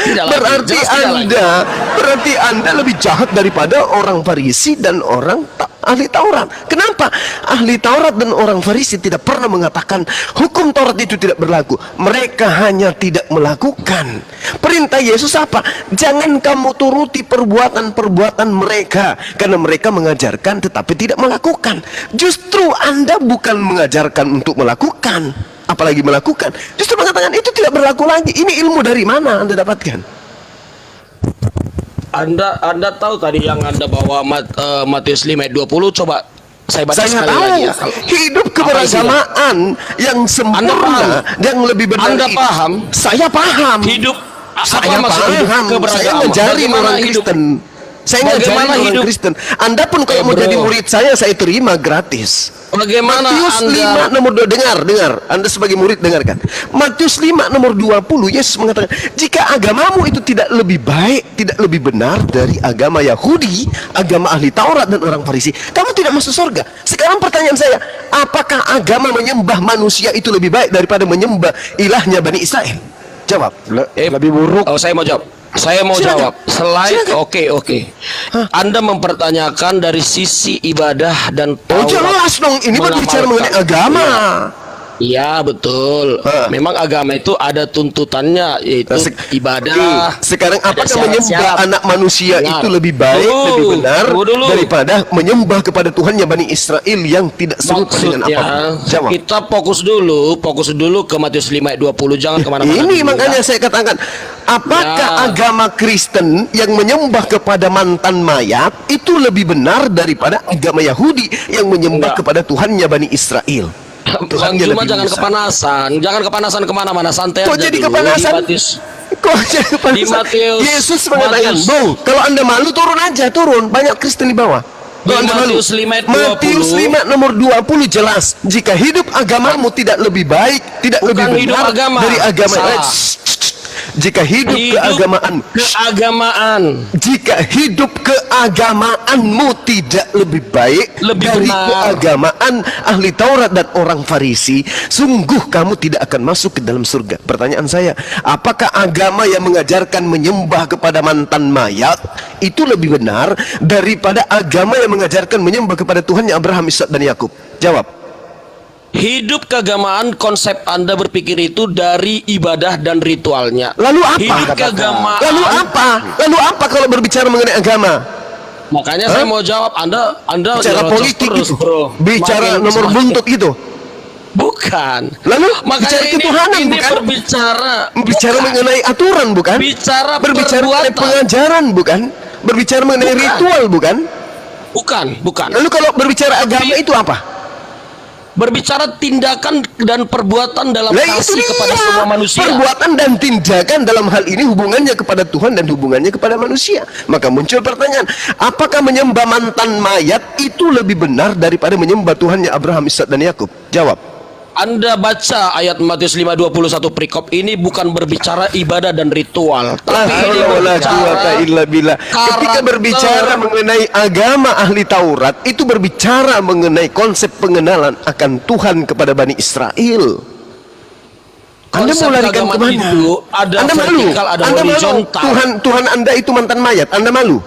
Tidak berarti lagi. Berarti Anda lebih jahat daripada orang Farisi dan orang ahli Taurat. Kenapa? Ahli Taurat dan orang Farisi tidak pernah mengatakan hukum Taurat itu tidak berlaku. Mereka hanya tidak melakukan. Perintah Yesus apa? Jangan kamu turuti perbuatan-perbuatan mereka, karena mereka mengajarkan tetapi tidak melakukan. Justru Anda bukan mengajarkan untuk melakukan, apalagi melakukan. Justru mengatakan itu tidak berlaku lagi. Ini ilmu dari mana Anda dapatkan? Anda tahu tadi yang Anda bawa Matius 5 ayat 20, coba saya baca sekali lagi ya. Hidup keberagamaan yang sempurna, yang lebih benar. Anda paham? Saya paham. Hidup saya paham. Saya ngajarin orang Kristen. Saya ngajarin orang Kristen. Anda pun kalau mau jadi murid saya terima gratis. Bagaimana Matius 5 nomor 2, dengar. Anda sebagai murid dengarkan. Matius 5 nomor 20, Yesus mengatakan, jika agamamu itu tidak lebih baik, tidak lebih benar dari agama Yahudi, agama ahli Taurat dan orang Farisi, kamu tidak masuk surga. Sekarang pertanyaan saya, apakah agama menyembah manusia itu lebih baik daripada menyembah ilahnya Bani Israel? Jawab. Lebih buruk. Saya mau jawab. Selain oke. Anda mempertanyakan dari sisi ibadah dan Taurat. Jelas dong, ini berbicara mengenai agama. Iya betul. Memang agama itu ada tuntutannya, yaitu ibadah. Sekarang apakah menyembah anak manusia itu lebih baik, lebih benar daripada menyembah kepada Tuhannya Bani Israel yang tidak serupa dengan apapun? Jawab. Kita fokus dulu ke Matius 5 ayat 20, jangan kemana-mana. Ini makanya saya katakan, apakah agama Kristen yang menyembah kepada mantan mayat itu lebih benar daripada agama Yahudi yang menyembah kepada Tuhannya Bani Israel? Bang Juma jangan kepanasan kemana-mana, santai aja. Kok jadi kepanasan? Di Matius Yesus mengatakan, kalau Anda malu turun, banyak Kristen di bawah. Matius 5 Matius 5 nomor 20 jelas, jika hidup agamamu tidak lebih baik, tidak lebih benar dari agama. Jika hidup keagamaan, jika hidup keagamaanmu tidak lebih baik dari keagamaan ahli Taurat dan orang Farisi, sungguh kamu tidak akan masuk ke dalam surga. Pertanyaan saya, apakah agama yang mengajarkan menyembah kepada mantan mayat itu lebih benar daripada agama yang mengajarkan menyembah kepada Tuhannya Abraham, Ishak dan Yakub? Jawab. Hidup keagamaan, konsep Anda berpikir itu dari ibadah dan ritualnya. Lalu apa? Hidup keagamaan. Lalu apa kalau berbicara mengenai agama? Makanya saya mau jawab, Anda bicara politik terus, itu, bro. bicara nomor buntut gitu. Bukan. Lalu makanya bicara ketuhanan ini bukan? Berbicara mengenai aturan bukan? Berbicara mengenai pengajaran bukan? Berbicara mengenai ritual bukan? Bukan. Lalu kalau berbicara agama itu apa? Berbicara tindakan dan perbuatan dalam kasih kepada semua manusia. Perbuatan dan tindakan dalam hal ini hubungannya kepada Tuhan dan hubungannya kepada manusia. Maka muncul pertanyaan, apakah menyembah mantan mayat itu lebih benar daripada menyembah Tuhannya Abraham, Ishak dan Yakub? Jawab. Anda baca ayat Matius 5:21 perikop ini bukan berbicara ibadah dan ritual, tapi ini berbicara ketika berbicara mengenai agama ahli Taurat, itu berbicara mengenai konsep pengenalan akan Tuhan kepada Bani Israel. Anda mau larikan kemana? Anda malu? Anda malu? Tuhan Anda itu mantan mayat. Anda malu?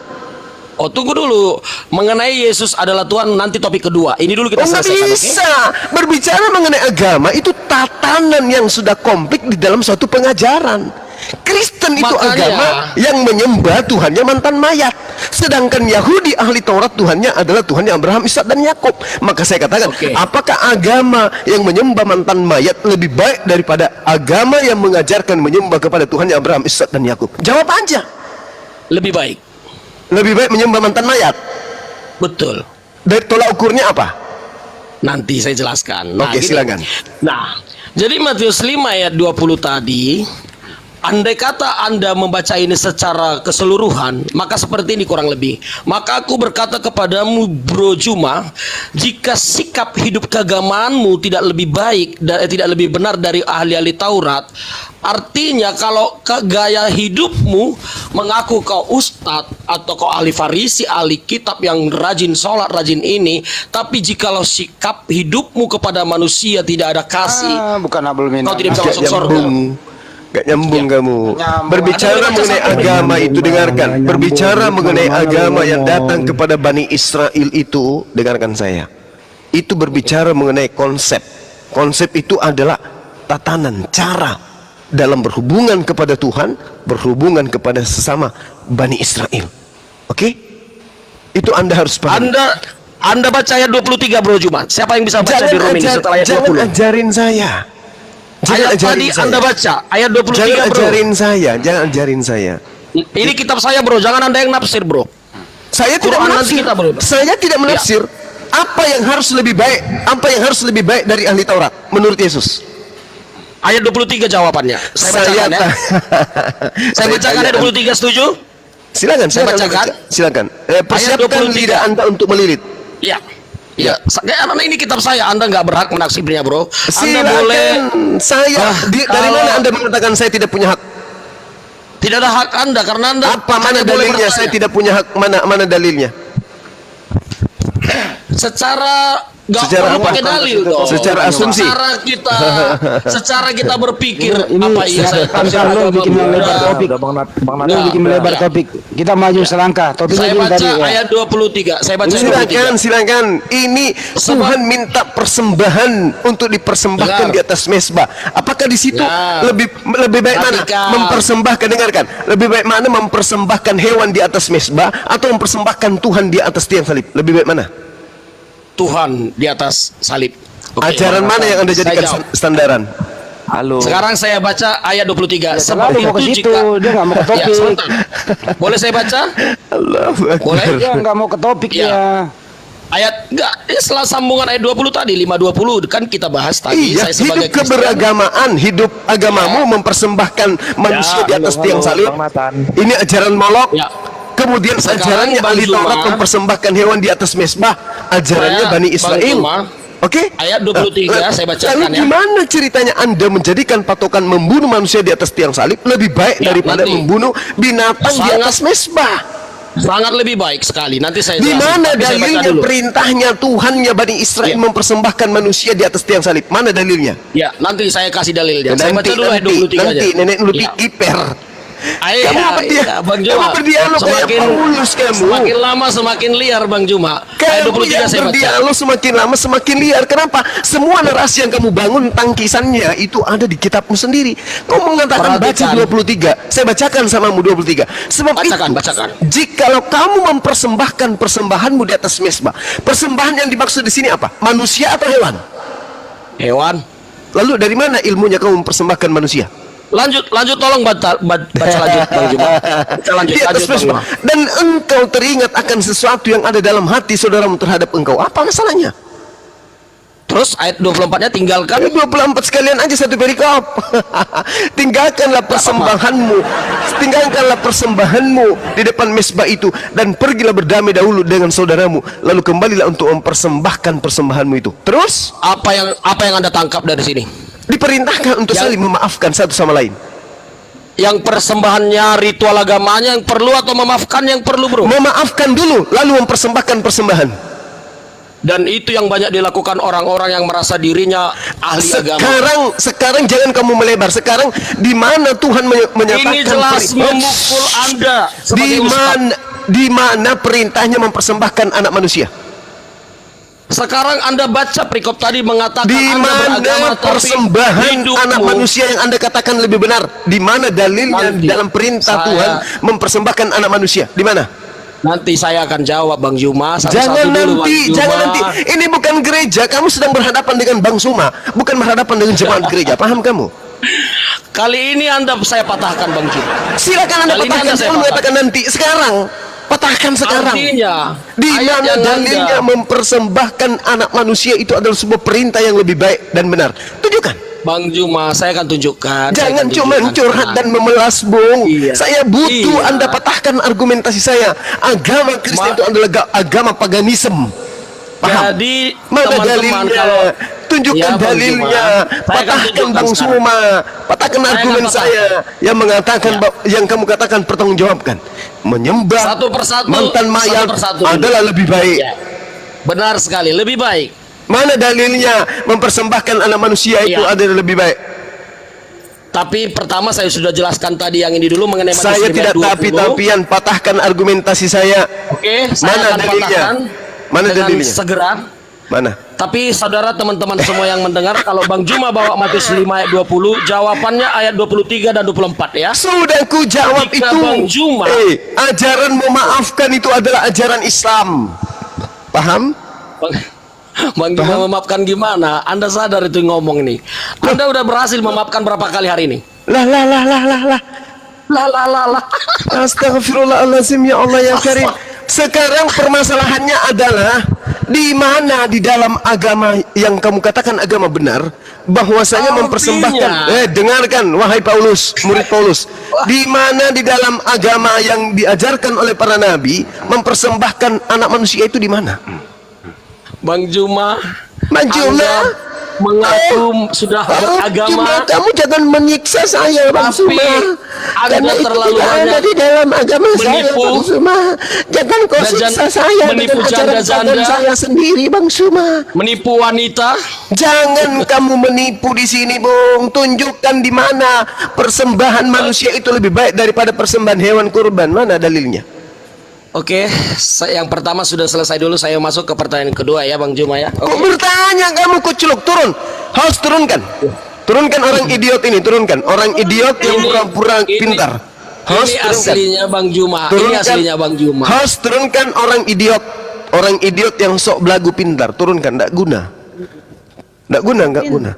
Oh, tunggu dulu. Mengenai Yesus adalah Tuhan, nanti topik kedua. Ini dulu kita selesaikan. Nggak bisa. Berbicara mengenai agama itu tatanan yang sudah komplit di dalam suatu pengajaran. Kristen itu agama yang menyembah Tuhannya mantan mayat. Sedangkan Yahudi ahli Taurat Tuhannya adalah Tuhannya Abraham, Ishak dan Yakub. Maka saya katakan, apakah agama yang menyembah mantan mayat lebih baik daripada agama yang mengajarkan menyembah kepada Tuhannya Abraham, Ishak dan Yakub? Jawab aja. Lebih baik. Lebih baik menyembah mantan mayat. Betul. Dari tolak ukurnya apa? Nanti saya jelaskan. Nah, Oke, silakan. Nah, jadi Matius 5 ayat 20 tadi, andai kata Anda membaca ini secara keseluruhan, maka seperti ini kurang lebih. Maka aku berkata kepadamu, Bro Juma, jika sikap hidup keagamaanmu tidak lebih baik, tidak lebih benar dari ahli-ahli Taurat, artinya kalau gaya hidupmu mengaku kau ustadz atau kau ahli Farisi, ahli kitab yang rajin sholat, rajin ini, tapi jikalau sikap hidupmu kepada manusia tidak ada kasih, kau tidak bisa masuk surga. Gak nyambung kamu. Berbicara mengenai agama itu, dengarkan. Berbicara mengenai agama yang datang kepada Bani Israel itu, dengarkan saya. Itu berbicara mengenai konsep. Konsep itu adalah tatanan, cara dalam berhubungan kepada Tuhan, berhubungan kepada sesama Bani Israel. Oke? Itu Anda harus paham. Anda baca ayat 23, Bro Juma. Siapa yang bisa baca di room ini setelah ayat 20? Jangan ajarin saya. Ayat tadi Anda baca ayat 23, jangan bro. Jangan ajarin saya. Ini kitab saya, bro. Jangan Anda yang nafsir, bro. Saya tidak menafsir. Saya tidak menafsir. Apa yang harus lebih baik? Apa yang harus lebih baik dari ahli Taurat menurut Yesus? Ayat 23 jawabannya. Saya bacakan ya. Saya bacakan ayat 23, setuju? Silakan, saya bacakan. Silakan. Persiapkan lidah Anda untuk melilit. Iya. Ya, karena ini kitab saya, Anda nggak berhak menaksirnya, bro. Anda boleh. Dari mana Anda mengatakan saya tidak punya hak? Tidak ada hak Anda karena Anda. Apa mana dalilnya? Saya tidak punya hak. Mana dalilnya? Secara nggak perlu pakai dalil dong. Secara asumsi. Secara kita berpikir apa iya saya bikin melebar topik. Bikin melebar topik. Kita maju selangkah. Saya baca ayat 23. Saya baca. Silakan. Ini Tuhan minta persembahan untuk dipersembahkan di atas mezbah. Apakah di situ lebih baik mana mempersembahkan? Dengarkan. Lebih baik mana mempersembahkan hewan di atas mezbah atau mempersembahkan Tuhan di atas tiang salib? Lebih baik mana? Tuhan di atas salib. Ajaran mana yang Anda jadikan standaran? Halo. Sekarang saya baca ayat 23. Sebab itu jika dia nggak mau ke topik. Boleh saya baca? Boleh? Dia nggak mau ke topik ya. Ayat setelah sambungan ayat 20 tadi, 5:20 kan kita bahas tadi. Iya, saya sebagai hidup keberagamaan, hidup agamamu mempersembahkan manusia di atas tiang salib. Ini ajaran Molok. Kemudian ajarannya ahli Taurat mempersembahkan hewan di atas mezbah. Ajarannya Bani Israel. Oke? Ayat 23 saya bacakan Lalu ya. gimana ceritanya Anda menjadikan patokan membunuh manusia di atas tiang salib lebih baik Ya, daripada nanti. membunuh binatang di Sangat- atas mesbah? Sangat lebih baik sekali. Nanti saya Di jelasin. mana Tapi saya baca dalilnya dulu. perintahnya Tuhannya Bani Israel Ya. mempersembahkan manusia di atas tiang salib? Mana dalilnya? Ya, nanti saya kasih dalilnya. Saya baca dulu ayat 23 nanti aja. nenek lu Ya. kiper. Ayo, Kamu Bang Juma. berdialog kayak Paulus kamu. Semakin lama semakin liar Bang Juma. Ayat Kamu 23 yang saya baca. berdialog semakin lama semakin liar. Kenapa? Semua narasi yang kamu bangun tangkisannya itu ada di kitabmu sendiri. Kamu mengatakan baca Perhatikan. 23. Saya bacakan samamu 23. Sebab Bacakan, itu, bacakan. jikalau kamu mempersembahkan persembahanmu di atas mesbah, persembahan yang dimaksud di sini apa? Manusia atau hewan? Hewan. Lalu dari mana ilmunya kamu mempersembahkan manusia? Lanjut tolong baca lanjut Bang Juma. Baca lanjut, Di atas Bang mesbah. Juma. Dan engkau teringat akan sesuatu yang ada dalam hati saudaramu terhadap engkau. Apa masalahnya? Terus ayat 24-nya tinggalkan. Ayat 24 sekalian aja satu perikop. Tinggalkanlah persembahanmu. Tinggalkanlah persembahanmu di depan mesbah itu dan pergilah berdamai dahulu dengan saudaramu. Lalu kembalilah untuk mempersembahkan persembahanmu itu. Terus Apa yang Anda tangkap dari sini? diperintahkan untuk Yang- saling memaafkan satu sama lain. Yang persembahannya ritual agamanya yang perlu atau memaafkan yang perlu, Bro? Memaafkan dulu lalu mempersembahkan persembahan. Dan itu yang banyak dilakukan orang-orang yang merasa dirinya ahli agama. Sekarang jangan kamu melebar. Sekarang di mana Tuhan menyatakan Ini jelas memukul Anda sebagai ustaz. di mana perintahnya mempersembahkan anak manusia? Sekarang Anda baca perikop tadi mengatakan Di Anda beragama mana tapi persembahan hidupmu- anak manusia yang Anda katakan lebih benar? Di mana dalilnya Nanti dalam perintah saya- Tuhan mempersembahkan anak manusia? Di mana? Nanti saya akan jawab Bang Juma. Jangan Satu-satu dulu, nanti, Bang Juma. jangan nanti. Ini bukan gereja. Kamu sedang berhadapan dengan Bang Suma, bukan berhadapan dengan jemaat gereja. Paham kamu? Kali ini saya patahkan Bang Juma. Silakan Anda Kali ini patahkan. saya Jangan mengatakan nanti. Sekarang. Patahkan sekarang. Artinya, Di ayat mana yang dalilnya Anda- mempersembahkan anak manusia itu adalah sebuah perintah yang lebih baik dan benar. Tunjukkan. Bang Juma, saya akan tunjukkan. Jangan Saya akan cuma tunjukkan. curhat dan memelas, Bung. Iya. Saya butuh Iya. Anda patahkan argumentasi saya. Agama Kristen itu adalah agama paganisme. Paham? Jadi Mana teman-teman dalilnya? kalau Tunjukkan Ya, Bang dalilnya. Juma. Saya akan Patahkan tunjukkan Bang sekarang. Suma. Patahkan Saya argumen akan patahkan. saya yang mengatakan Ya. yang kamu katakan pertanggungjawabkan. Menyembah Satu persatu, mantan mayat satu persatu dulu. adalah lebih baik. Ya. Benar sekali, lebih baik. Mana dalilnya mempersembahkan anak manusia itu Ya. adalah lebih baik? Tapi pertama saya sudah jelaskan tadi yang ini dulu mengenai Matius Saya 5 tidak ayat 20. tapi-tapian, patahkan argumentasi saya. Oke, saya Mana akan dalilnya? patahkan Mana dengan dalilnya? segera. Mana? Tapi saudara teman-teman semua yang mendengar, kalau Bang Juma bawa Matius 5 ayat 20, jawabannya ayat 23 dan 24 ya. Sudah ku jawab Jika itu. Bang Juma- Ajaran memaafkan itu adalah ajaran Islam. Paham? Bang Juma memaafkan gimana? Anda sadar itu ngomong ini. Anda udah berhasil memaafkan berapa kali hari ini? Lah. Lah. Astagfirullahaladzim, ya Allah ya Karim. Sekarang permasalahannya adalah di mana di dalam agama yang kamu katakan agama benar, bahwasanya Artinya- mempersembahkan. Dengarkan wahai Paulus, murid Paulus. Di mana di dalam agama yang diajarkan oleh para nabi mempersembahkan anak manusia itu di mana? Bang Juma, Bang Juma, Anda mengaku sudah beragama, kamu jangan menyiksa saya, Bang tapi Suma. Anda Karena itu terlalu tidak ada banyak di dalam agama saya, menipu Bang Suma. Jangan kau dan siksa saya menipu dengan ajaran janda-janda. saya sendiri, Bang Suma. menipu wanita. Jangan kamu menipu di sini, Bung. Tunjukkan di mana persembahan manusia itu lebih baik daripada persembahan hewan kurban. Mana dalilnya? Oke, yang pertama sudah selesai dulu. Saya masuk ke pertanyaan kedua ya, Bang Juma ya. Kok bertanya kamu kuculuk, turun. Harus turunkan. Turunkan orang idiot ini, turunkan. Orang idiot yang pura-pura pintar. Harus Ini turunkan. aslinya Bang Juma. Ini Turunkan. aslinya Bang Juma. Harus turunkan orang idiot. Orang idiot yang sok belagu pintar. Turunkan, enggak guna. Enggak guna.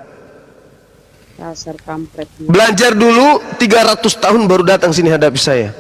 Dasar kampret. Belajar dulu 300 tahun baru datang sini hadapi saya.